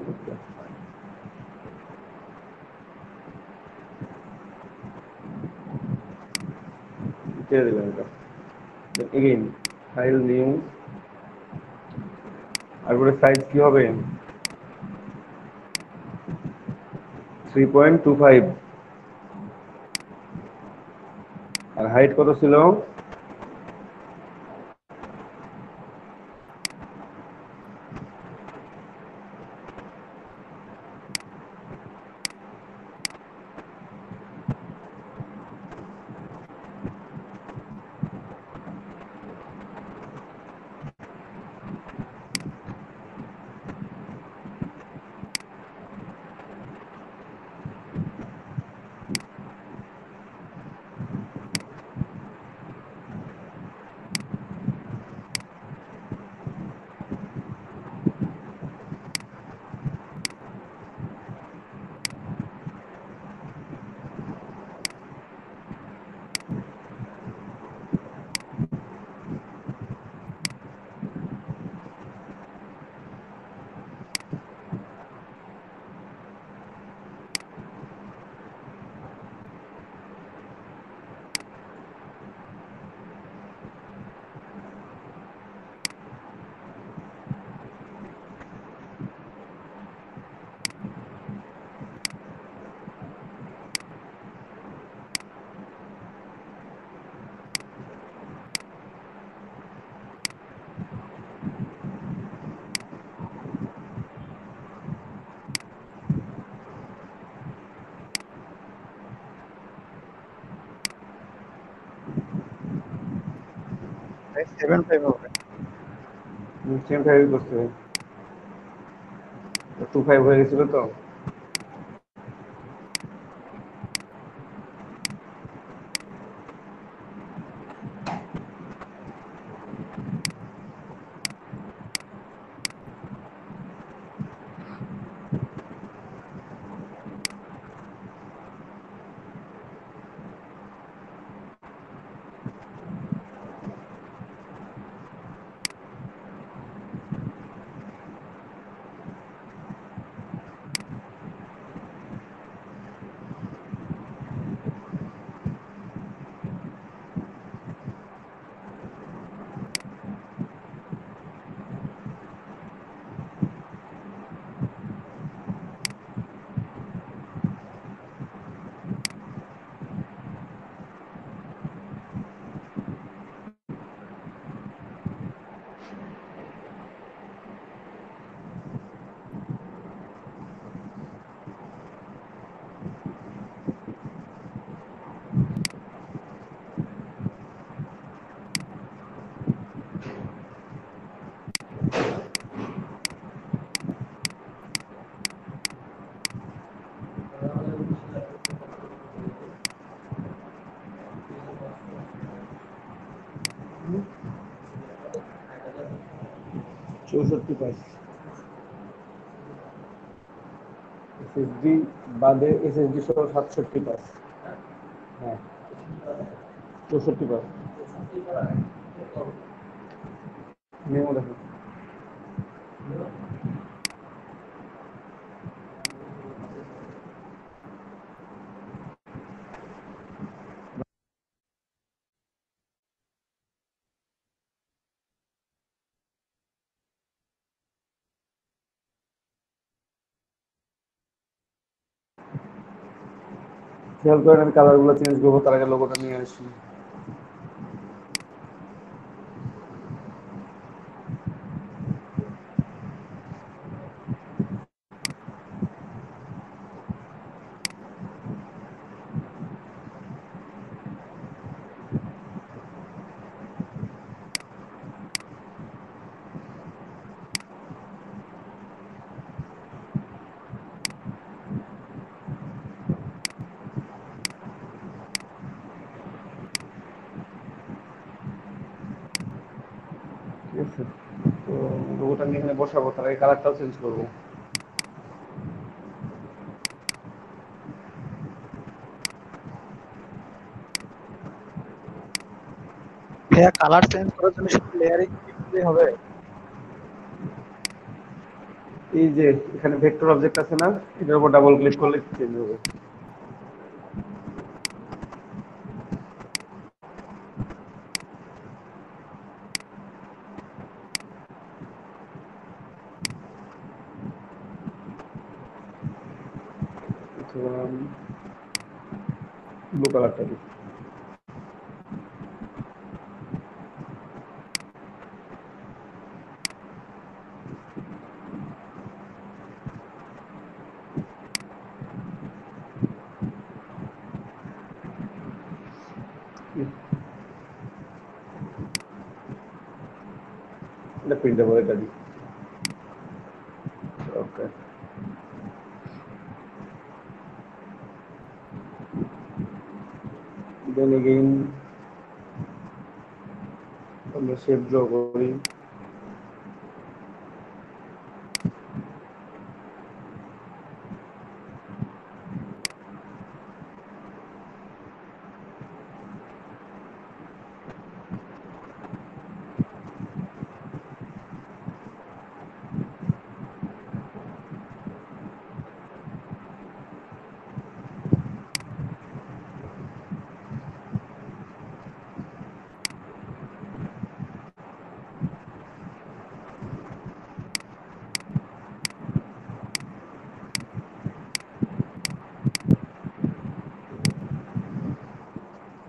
ছেড়ে দিলাম এটা। এগেইন ফাইল নিউ, আর করে সাইজ কি হবে? 3.25। আর হাইট কত ছিল? 7.5 হবে। 7.5 করছে, 2.5 হয়ে গেছিল তো। চৌষট্টি পাস এসএসডি বাদে, এসএসডি সহ 67 পাস। হ্যাঁ, 64 পাস মেমো দেখো। খেয়াল করেন আমি কালার গুলো চেঞ্জ করবো, তার আগে লোগোটা নিয়ে আসি। ঠিক আছে, তো লোগোটা নিয়ে এখানে বসাবো, তার আগে কালারটাও চেঞ্জ করবো। ভাইয়া কালার চেঞ্জ করার জন্য শুধু লেয়ারে ক্লিক দিলেই হবে? এই যে এখানে ভেক্টর অবজেক্ট আছে না, এটার উপর ডাবল ক্লিক করলে চেঞ্জ হবে। ব্লু কালারটা দিই। এটা প্রিন্টেবল, এটা দিই। ওকে, দেন এগেইন আমরা শেপ ড্র করি।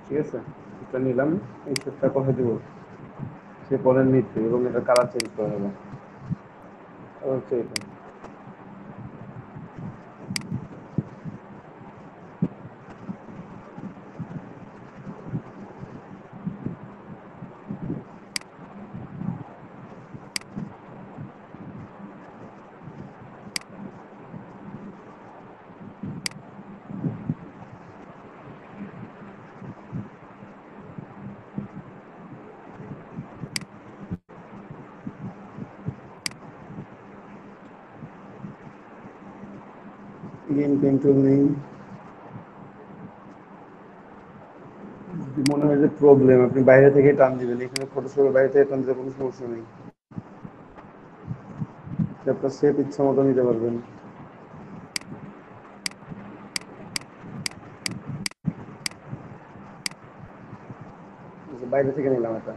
ঠিক আছে, এটা নিলাম, এই শেপটা কোথায় দেবো, সে পরের নিচ্ছে এবং এটা কালার চেঞ্জ করে নেবো। হচ্ছে এটা। গেম কন্ট্রোল নেই, মনে হয় যে প্রবলেম, আপনি বাইরে থেকে টান দিবেন, এখানে ফটোশপের বাইরে থেকে টান দিলে কোনো সমস্যা নেই, আপনার সেট ইচ্ছা মতো নিতে পারবেন। বাইরে থেকে নিলাম এটা,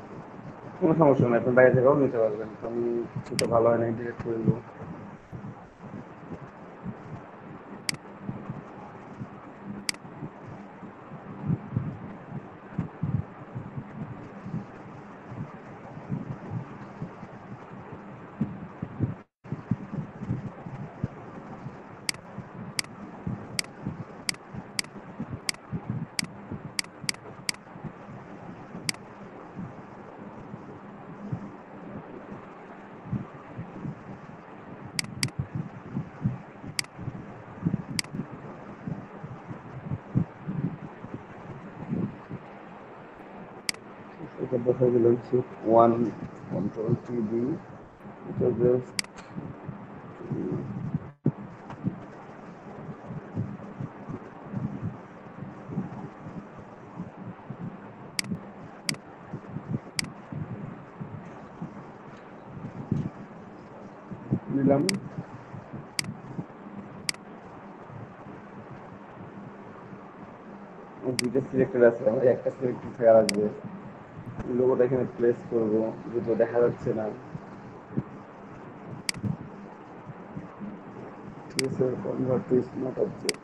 কোনো সমস্যা নেই, আপনি বাইরে থেকেও নিতে পারবেন। তো আমি কিছুটা ভালো হয় না, ডিরেক্ট করে দেবো। এটা দেখা দিলাম shift one, control T D, এটা জাস্ট নিলাম। দুইটা সিলেক্টেড আছে, আমার একটা সিলেক্টেড থেকে আসবে, লোগোটা এখানে প্লেস করবো, যেহেতু দেখা যাচ্ছে না, ঠিক আছে। কনভার্ট টু স্মার্ট অবজেক্ট,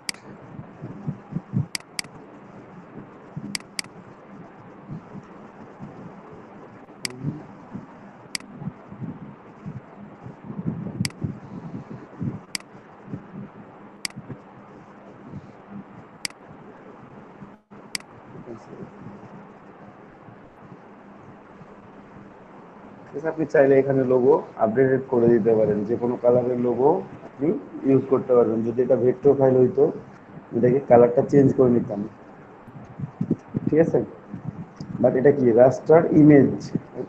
আপনি চাইলে এখানে লোগো আপডেট করে দিতে পারেন, যে কোনো কালারের লোগো আপনি ইউজ করতে পারবেন। যদি এটা ভেক্টর ফাইল হইতো, এটাকে কালারটা চেঞ্জ করে নিতাম, ঠিক আছে। বাট এটা কি রাস্টার ইমেজ,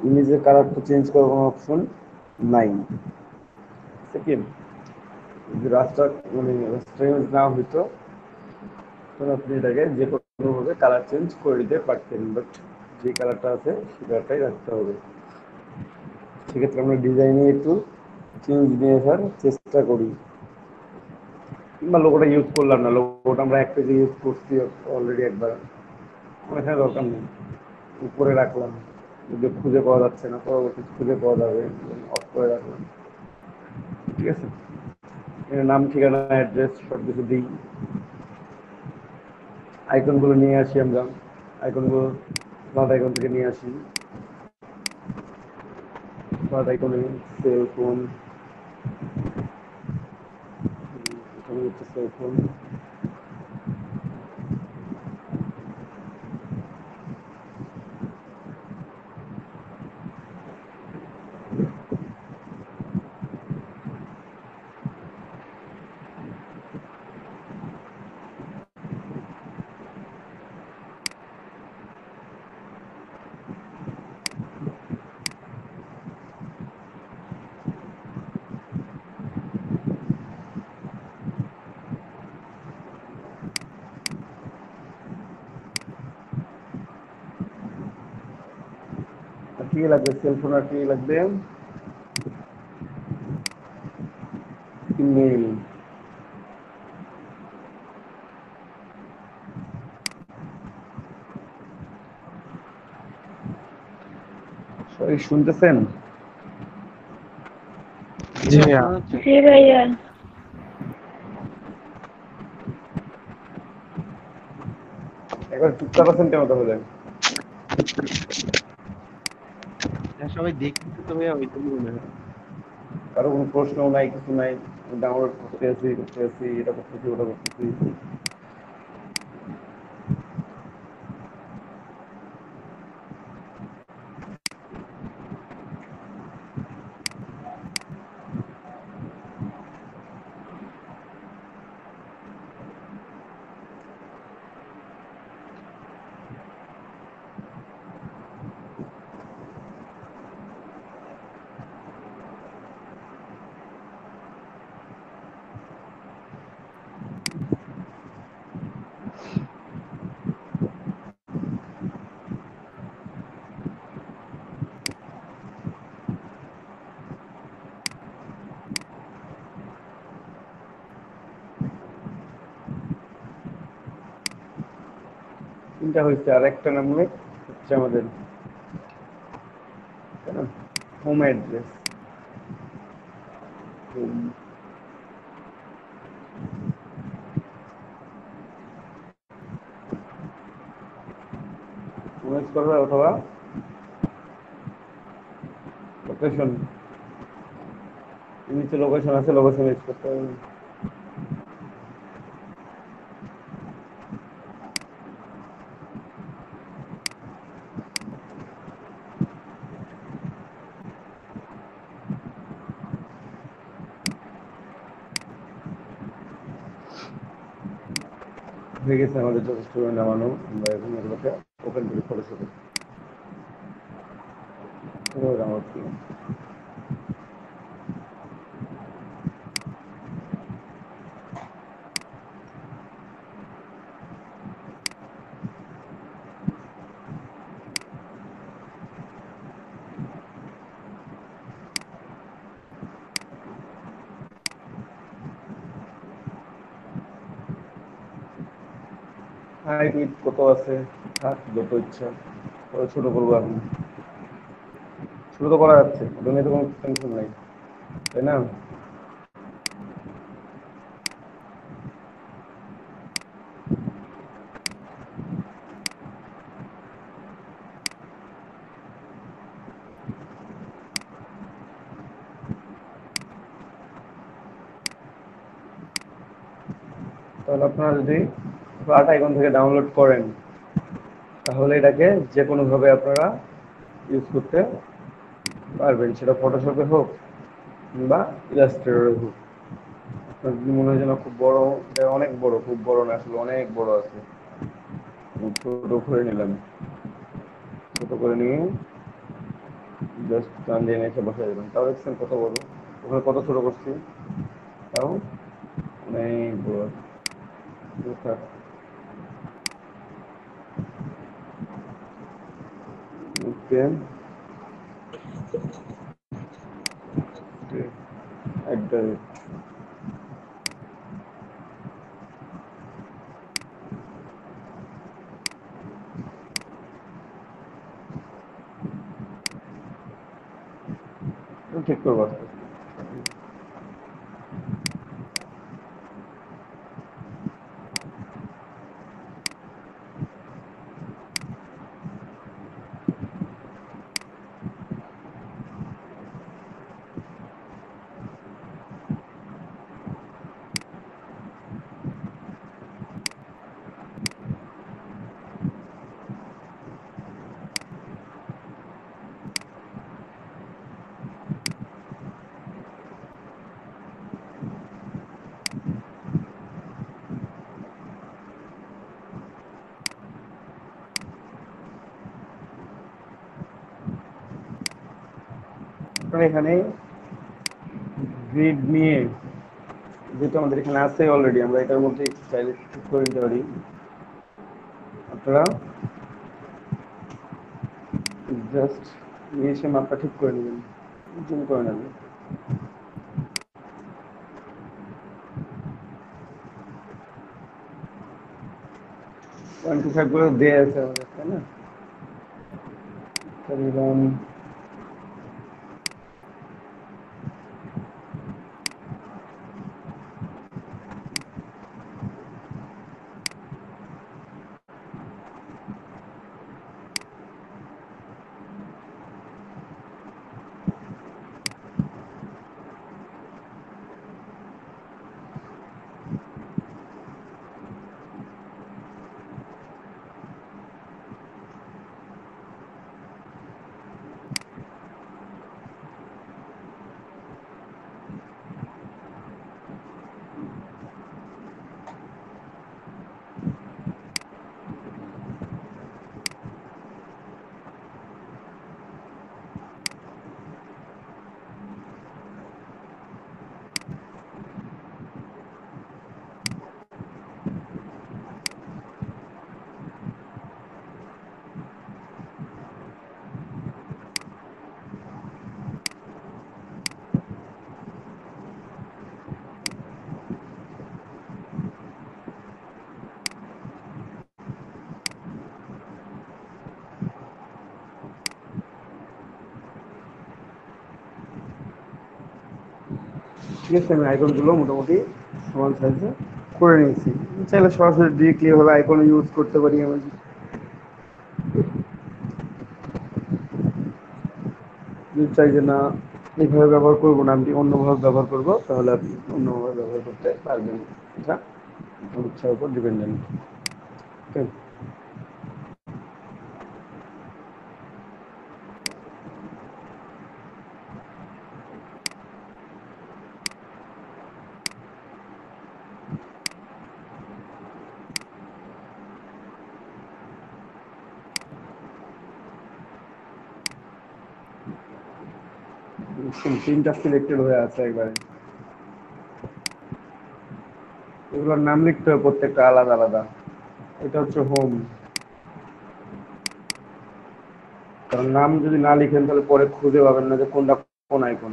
ইমেজের কালারটা চেঞ্জ করার কোনো অপশন নাই। সেকেন্ড, যদি রাস্টার মানে রাস্টার ইমেজ না হইতো, তখন আপনি এটাকে যে কোনোভাবে কালার চেঞ্জ করে দিতে পারতেন, বাট যে কালারটা আছে সে কালারটাই রাখতে হবে। সেক্ষেত্রে আমরা ডিজাইনে একটু চেঞ্জ নিয়ে আসার চেষ্টা করি, কিংবা লোগোটা ইউজ করলাম না, লোগোটা আমরা এক পেজে ইউজ করছি অলরেডি একবার, এখানে দরকার নেই, উপরে রাখলাম, যদি খুঁজে পাওয়া যাচ্ছে না, পরবর্তী খুঁজে পাওয়া যাবে, অফ করে রাখলাম, ঠিক আছে। এর নাম, ঠিকানা, অ্যাড্রেস সব কিছু দিই। আইকনগুলো নিয়ে আসি আমরা, আইকনগুলো স্মার্ট আইকন থেকে নিয়ে আসি। স্মার্ট আইকনে সেল ফোন, এখানে হচ্ছে সেল ফোন, আর কি লাগবে, সেল ফোন, আর কি লাগবে, ইমেল। সরি, শুনতেছেন? জি ভাইয়া। জি ভাইয়া। একবার চুপচাপ আছেন কেন তাহলে? সবাই দেখতেছে তো ভাইয়া, ওই জন্য মনে হয়। কারো কোনো প্রশ্নও নাই, কিছু নাই, ডাউনলোড করতে আছি, এটা করতেছি, ওটা করতেছি। তিনটা হয়েছে, আর একটা নামে হচ্ছে আমাদের হোম অ্যাড্রেস। করবে অথবা লোকেশন, নিচে লোকেশন আছে, লোকেশন ইউজ করতে হবে। হয়ে গেছে আমাদের যথেষ্ট নামানো। আমরা এখন এগুলোকে ওপেন করি ফটোশপে। ডাউনলোড করলাম। হাইট উইথ কত আছে, থাক যত ইচ্ছা, তবে ছোট করবো এখন। ছোট তো করা যাচ্ছে, ওটা নিয়ে তো কোনো টেনশন নাই, তাই না? তাহলে আপনারা যদি ফ্ল্যাট আইকন থেকে ডাউনলোড করেন, তাহলে এটাকে যে কোনোভাবে আপনারা ইউজ করতে পারবেন, সেটা ফটোশপে হোক বা ইলাস্ট্রেটরে হোক। আপনার যদি মনে হয় যেন খুব বড়, এটা অনেক বড়, খুব বড় না আসলে অনেক বড় আছে, ছোট করে নিলাম। ছোট করে নিয়ে জাস্ট টান দিয়ে এসে বসাই দেবেন। তাও দেখছেন কত বড়, ওখানে কত ছোট করছি, তাও অনেক বড়। ওকে, ঠিক করবো আস্তে আস্তে। এখানে গ্রিড নিয়ে, যেহেতু আমাদের এখানে আছে অলরেডি, আমরা এটার মধ্যে চাইলে ঠিক করে নিতে পারি। আপনারা জাস্ট নিয়ে এসে মাপটা ঠিক করে নেবেন, জুম করে নেবেন। 125 করে দেয়া আছে আমাদের, তাই না? দিলাম ঠিক আছে, আমি আইকনগুলো মোটামুটি সমান সাইজে করে নিয়েছি। চাইলে সরাসরি ডিরেক্টলি এভাবে আইকন ইউজ করতে পারি আমি। যদি চাই যে না এইভাবে ব্যবহার করবো না, আমি অন্যভাবে ব্যবহার করবো, তাহলে আপনি অন্যভাবে ব্যবহার করতে পারবেন। এটা আপনার ইচ্ছার উপর ডিপেন্ডেন্ট। তিনটা সিলেক্টেড হয়ে আছে একবারে। এগুলোর নাম লিখতে হবে প্রত্যেকটা আলাদা আলাদা। এটা হচ্ছে হোম। কারণ নাম যদি না লিখেন তাহলে পরে খুঁজে পাবেন না যে কোনটা কোন আইকন।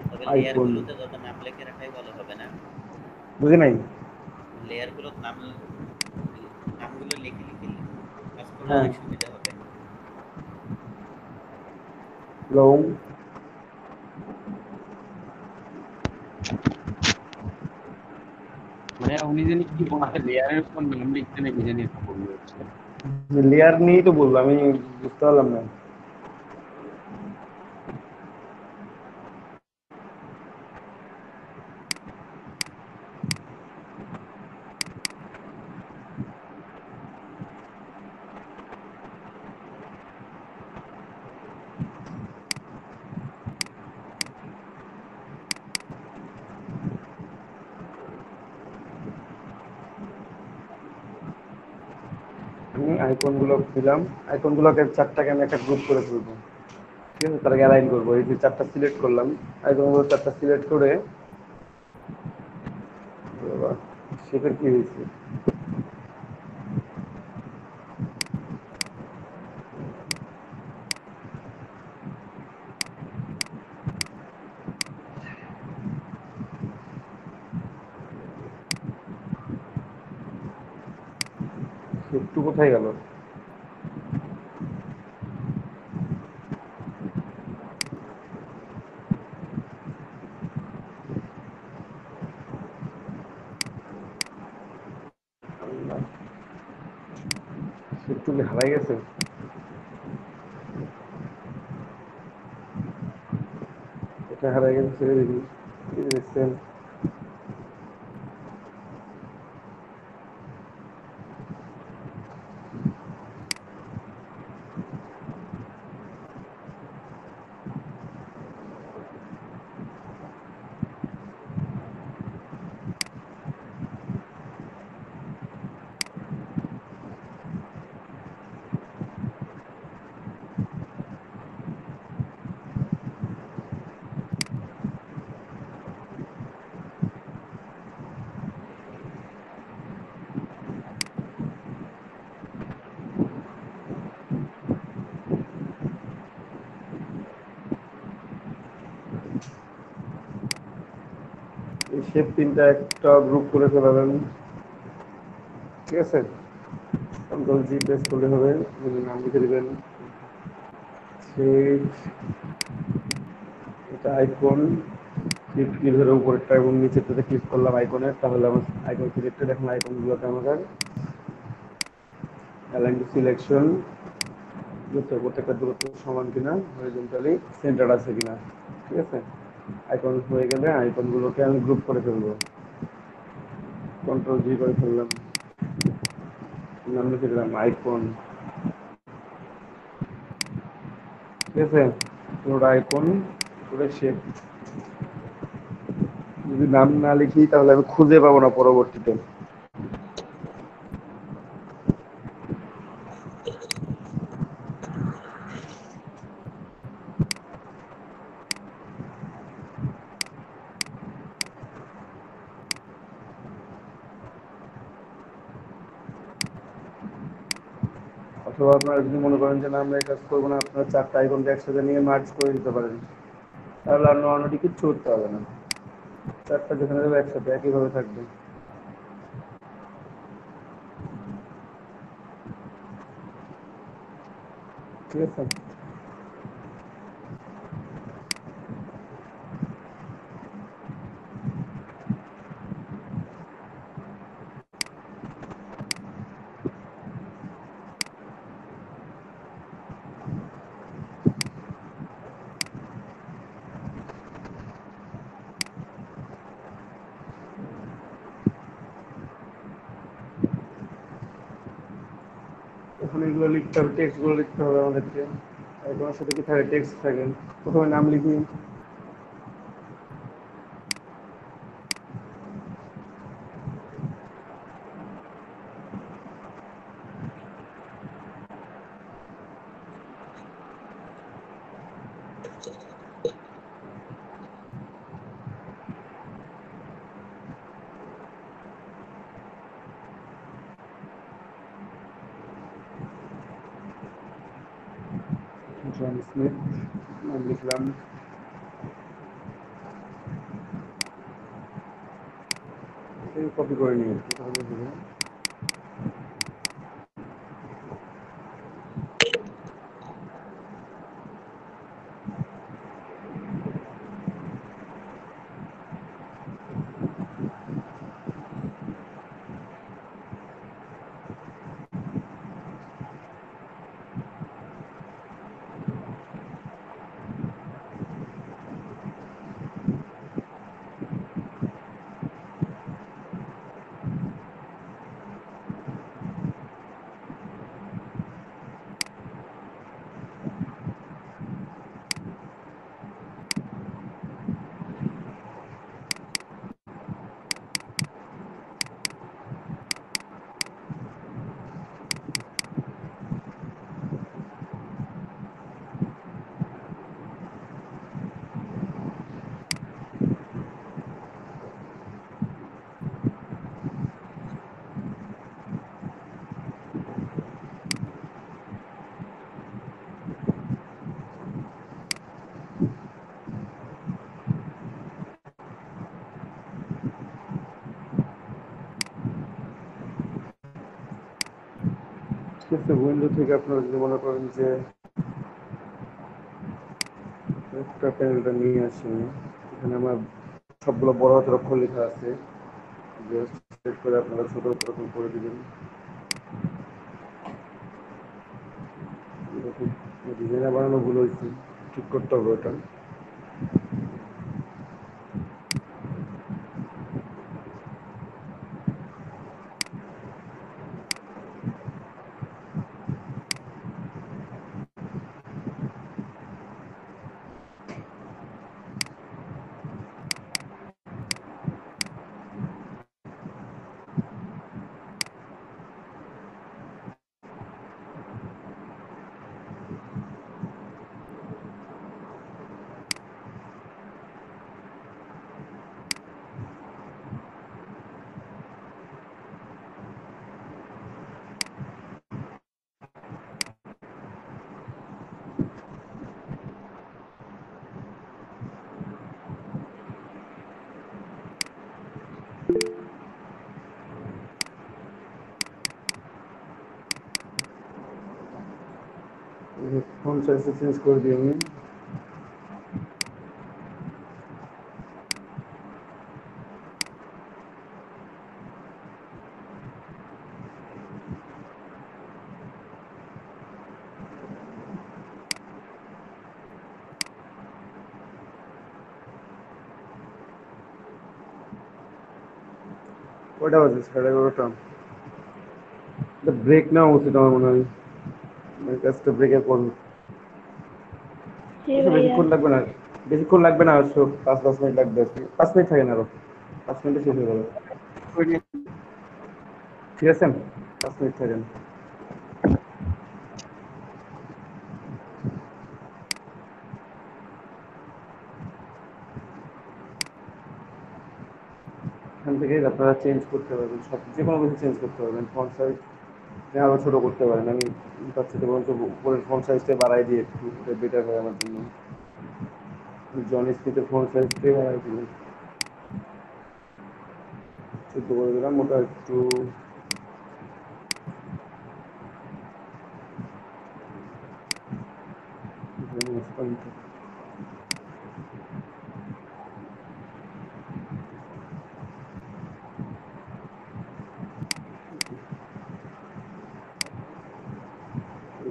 তবে লেয়ার আইকন গুলোতে যত নাম লিখে রাখাই ভালো হবে না? বুঝে নাই? লেয়ার গুলোর নামগুলো লিখে লিখে কাজ করলে হ্যাঁ, অনেক সুবিধা হবে। লং মানে উনি জানি কি বলতে লেয়ারের উপর নাম লিখতে নাকি জানি একটা বললো হচ্ছে। লেয়ার নিয়েই তো বলবো আমি, বুঝতে পারলাম না। আমি আইকন গুলো দিলাম। আইকন গুলোকে চারটাকে আমি একটা গ্রুপ করে ফেলবো। ঠিক আছে, তার আগে অ্যালাইন করবো। এই যে চারটা সিলেক্ট করলাম, আইকন গুলো চারটা সিলেক্ট করে শেপের কি হয়েছে, একটু কোথায় গেল? একটু কি হারাই গেছে? এটা হারাই গেছে, ছেড়ে দিবি। এই দেখছেন? এই শেপ তিনটা একটা গ্রুপ করে ফেলাবেন। ঠিক আছে, কন্ট্রোল জি প্রেস করলে হবে। নাম লিখে দেবেন শেপ, এটা আইকন। শিফট কি ধরে উপরেরটা এবং নিচেরটাতে ক্লিক করলাম আইকনের, তাহলে আমার আইকন সিলেক্টেড। এখন আইকনগুলোকে আমাদের অ্যালাইন টু সিলেকশন, প্রত্যেকটা দূরত্ব সমান কিনা, হরিজন্টালি সেন্টার আছে কিনা। ঠিক আছে, আইকন হয়ে গেলে আইকনগুলোকে আমি গ্রুপ করে ফেলবো। কন্ট্রোল জি করে ফেললাম, নাম লিখে দিলাম আইকন। ঠিক আছে, পুরোটা আইকন পুরো শেপ। যদি নাম না লিখি তাহলে আমি খুঁজে পাবো না পরবর্তীতে। অথবা আপনারা যদি মনে করেন যে না আমরা এই কাজ করবো না, আপনারা চারটা আইকনকে একসাথে নিয়ে মার্চ করে দিতে পারেন, তাহলে আর নর্মালি কিচ্ছু করতে হবে না। চারটা যেখানে যাবে একসাথে একইভাবে থাকবে। ঠিক আছে। এখন এগুলো লিখতে হবে, টেক্সটগুলো লিখতে হবে আমাদেরকে। এগুলোর সাথে কি থাকে, টেক্সট থাকে। প্রথমে নাম লিখি। জন স্মিথ নাম লিখলাম। কপি করে নিয়ে তাহলে হবে। ঠিক আছে, উইন্ডো থেকে আপনারা যদি মনে করেন যে একটা প্যানেলটা নিয়ে আসি, এখানে আমার সবগুলো বড় হাতের অক্ষর লেখা আছে, জাস্ট সেট করে আপনারা ছোট রকম করে দিবেন। ডিজাইন বানানো ভুল হয়েছে, ঠিক করতে হবে ওটা। ফোন সাইজটা চেঞ্জ করে দিই আমি। কয়টা বাজে? 11:30। ব্রেক নেওয়া উচিত আমার মনে হয়, কাজটা ব্রেকের পর। জি ভাইয়া। বেশিক্ষণ লাগবে না, বেশিক্ষণ লাগবে না, 5-10 মিনিট লাগবে আর কি। 5 মিনিট থাকে না, আরো 5 মিনিটে শেষ হয়ে যাবে। ঠিক আছে, 5 মিনিট থাকেন। এখান থেকে আপনারা চেঞ্জ করতে পারবেন, সব যে কোনো কিছু চেঞ্জ করতে পারবেন। ফন্ট সাইজ আরো ছোট করতে পারেন। আমি তার সাথে বরঞ্চ উপরের ফন্ট সাইজটা বাড়াই দিই একটু, বেটার হয় আমার জন্য। জন স্মিথের ফন্ট সাইজটাই বাড়াই দিই, 14 করে দিলাম। ওটা একটু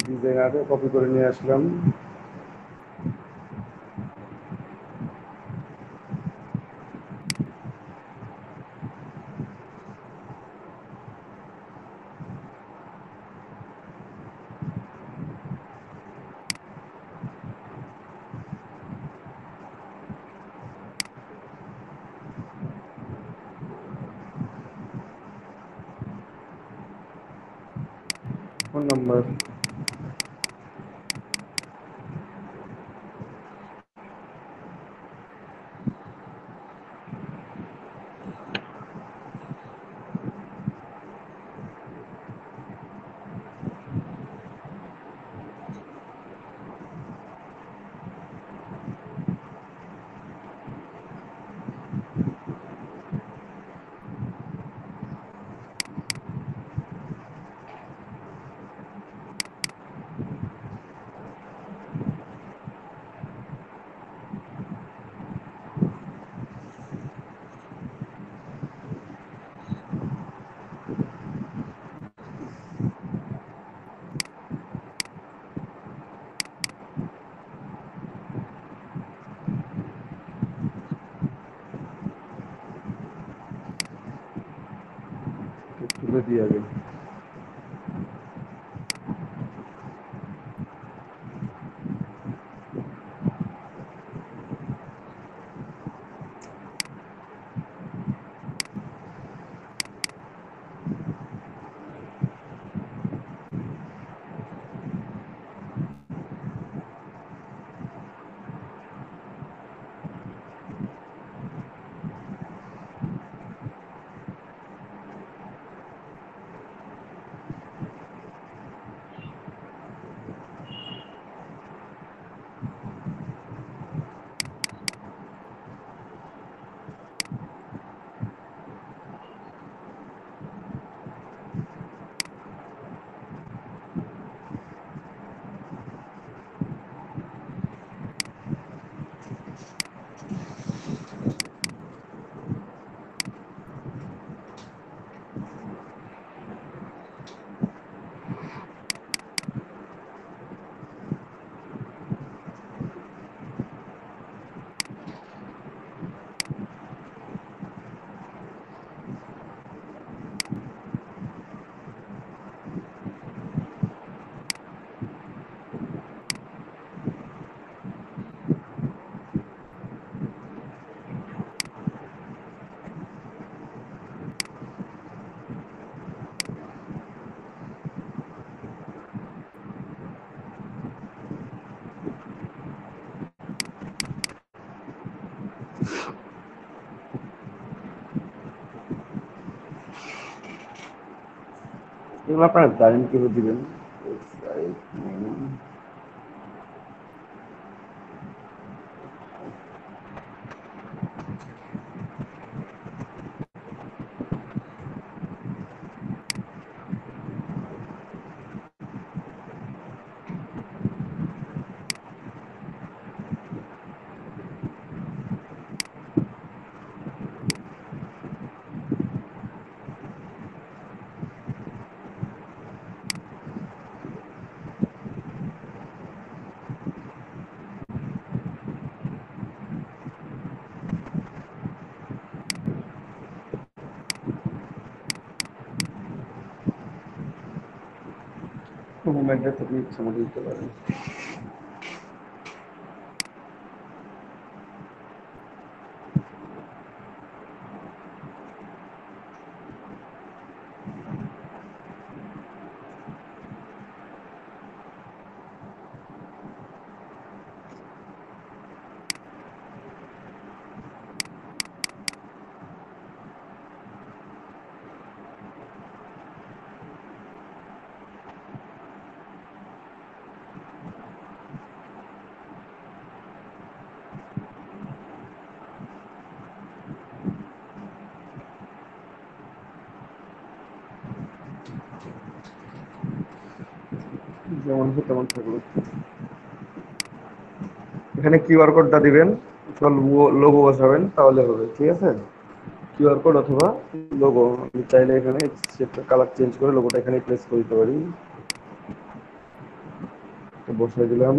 ডিজাইনারে কপি করে নিয়ে আসলাম। ফোন নাম্বার তুলে দিয়ে আগে। এগুলো আপনারা জানেন কিভাবে দিবেন। হোম অ্যাড্রেস আপনি ইচ্ছা মতো দিতে পারেন। যেমন হতো তেমন থাকলো। এখানে কিউআর কোডটা দিবেন, লোগো বসাবেন, তাহলে হবে। ঠিক আছে, কিউআর কোড অথবা লোগো। আমি চাইলে এখানে কালার চেঞ্জ করে লোগোটা এখানে প্লেস করে দিতে পারি। তো বসাই দিলাম।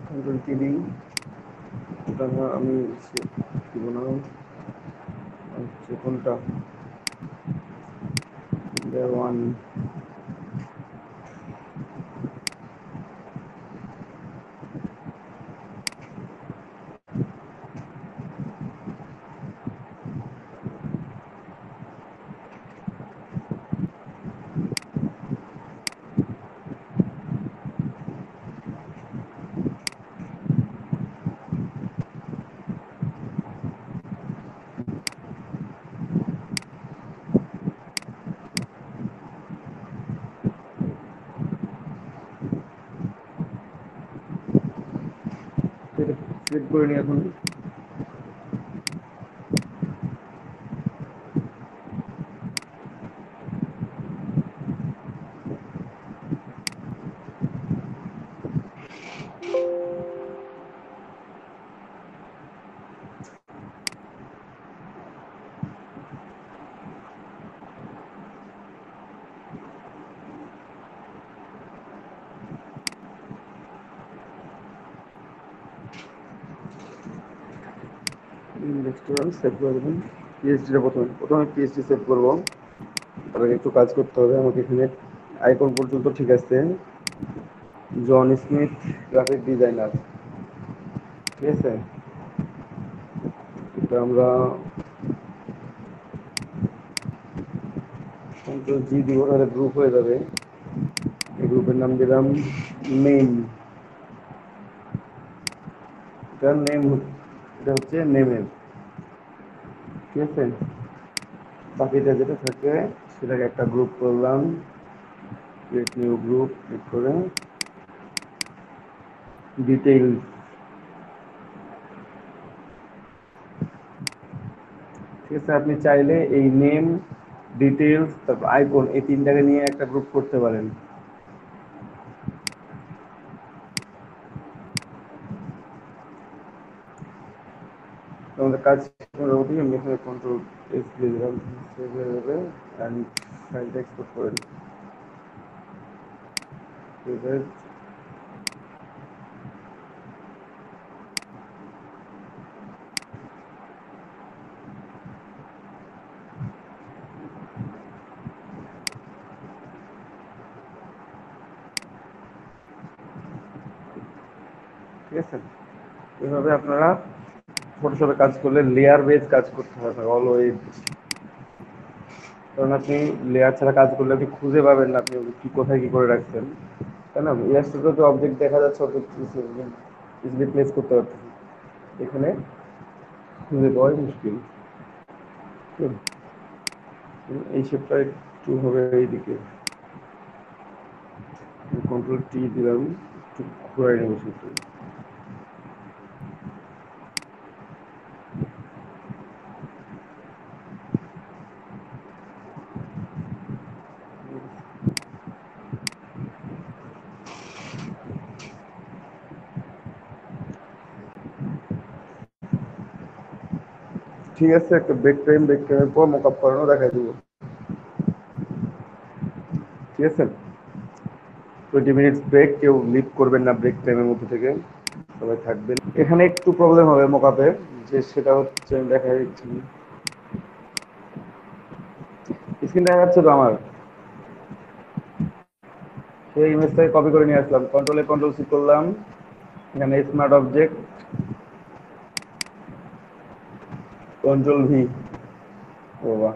কন্ট্রোল কি দিই, ওটা আমি দিব না, কোনটা ওয়ান। সেট করে নিই এখন। রেস্টুরেন্ট সেভ করে দেবেন। পিএইচডিটা প্রথমে পিএইচডি সেভ করবো। তার আগে একটু কাজ করতে হবে আমাকে। এখানে আইকন পর্যন্ত ঠিক আছে, জন স্মিথ গ্রাফিক ডিজাইনার। ঠিক আছে, এটা আমরা কন্ট্রোল জি দিব, তাহলে গ্রুপ হয়ে যাবে। এই গ্রুপের নাম দিলাম নেম। এটা নেম, এটা হচ্ছে নেমের। ঠিক আছে, বাকিটা যেটা থাকে সেটাকে একটা গ্রুপ করলাম। ক্রিয়েট নিউ গ্রুপ ক্লিক করে ডিটেইলস। ঠিক আছে, আপনি চাইলে এই নেম, ডিটেইলস, তারপর আইকন, এই তিনটাকে নিয়ে একটা গ্রুপ করতে পারেন। আমাদের কাজ মোটামুটি। আমি এখানে কন্ট্রোল এস দিয়ে দিলাম, সেভ হয়ে যাবে। অ্যান্ড ফাইলটা এক্সপোর্ট করে দিই। ঠিক আছে, এভাবে আপনারা ফটোশপে কাজ করলে লেয়ার বেজ কাজ করতে হবে অলওয়েজ। কারণ আপনি লেয়ার ছাড়া কাজ করলে আপনি খুঁজে পাবেন না আপনি কি কোথায় কি করে রাখছেন, তাই না? ইলাস্ট্রেটরে অবজেক্ট দেখা যাচ্ছে, অবজেক্ট ইজিলি প্লেস করতে পারতেছি, এখানে খুঁজে পাওয়াই মুশকিল। এই শেপটা একটু হবে এইদিকে, কন্ট্রোল টি দিলাম, একটু ঘুরাই নেব শেপটা। ঠিক আছে, একটা ব্রেক টাইমের পর মক আপ করানো দেখাই দেবো। ঠিক আছে, 20 মিনিটস ব্রেক, কেউ লিভ করবেন না ব্রেক টাইমের মধ্যে থেকে, সবাই থাকবেন। এখানে একটু প্রবলেম হবে মক আপে, যে সেটা হচ্ছে দেখা দিচ্ছি, স্ক্রিন দেখা যাচ্ছে তো আমার। সেই ইমেজটাকে কপি করে নিয়ে আসলাম, কন্ট্রোল সি করলাম, এখানে স্মার্ট অবজেক্ট, কন্ট্রোল ভি। ও বাহ,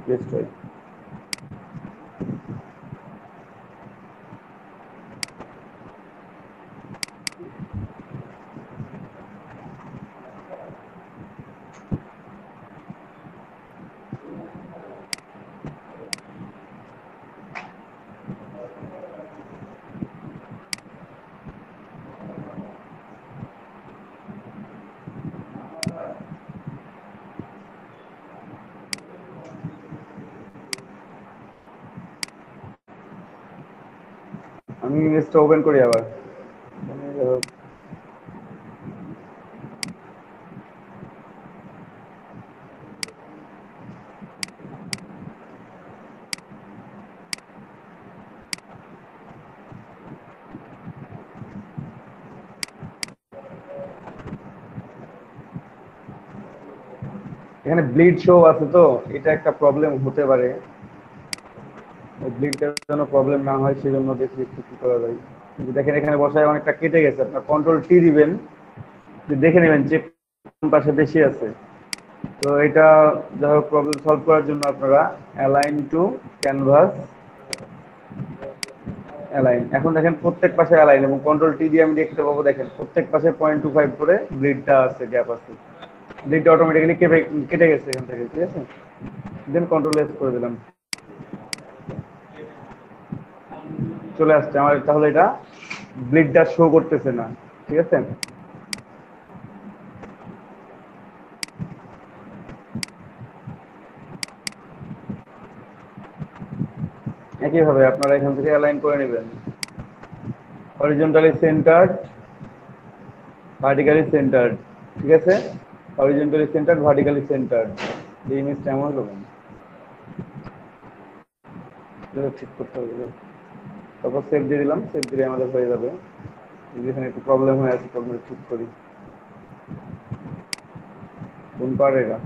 পেস্ট হয়। আমি ইমেজটা ওপেন করি আবার। এখানে ব্লিড শো আছে, তো এটা একটা প্রবলেম হতে পারে। ব্লিডটার জন্য প্রবলেম না হয় সেজন্য দেখি একটু কি করা যায়। কিন্তু দেখেন এখানে বসায় অনেকটা কেটে গেছে, আপনার কন্ট্রোল টি দিবেন, দেখে নেবেন যে কোন পাশে বেশি আছে। তো এটা যাই হোক, প্রবলেম সলভ করার জন্য আপনারা অ্যালাইন টু ক্যানভাস, অ্যালাইন। এখন দেখেন প্রত্যেক পাশে অ্যালাইন, এবং কন্ট্রোল টি দিয়ে আমি দেখতে পাবো, দেখেন প্রত্যেক পাশে 0.25 করে ব্লিডটা আছে, গ্যাপ আছে। ব্লিডটা অটোমেটিক্যালি কেটে গেছে এখান থেকে, ঠিক আছে। দেন কন্ট্রোল এস করে দিলাম, চলে আসছে আমার। তাহলে এটা ব্লিডটা শো করতেছে না, ঠিক আছে। একইভাবে আপনারা এখান থেকে অ্যালাইন করে নেবেন, হরিজন্টালি সেন্টার্ড, ভার্টিক্যালি সেন্টার্ড, ঠিক আছে। Horizontally centred, vertically centred. এই ইমেজটা এমন হলো কেন? ঠিক করতে হবে। তারপর সেভ দিয়ে দিলাম, সেভ দিলে আমাদের হয়ে যাবে। এখানে একটু প্রবলেম হয়ে আছে, প্রবলেম ঠিক করি। কোন পারে এটা?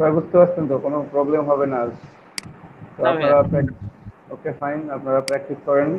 সবাই বুঝতে পারছেন তো? কোনো প্রবলেম হবে না। তো না ভাইয়া। আপনারা ওকে ফাইন, আপনারা প্র্যাকটিস করেন।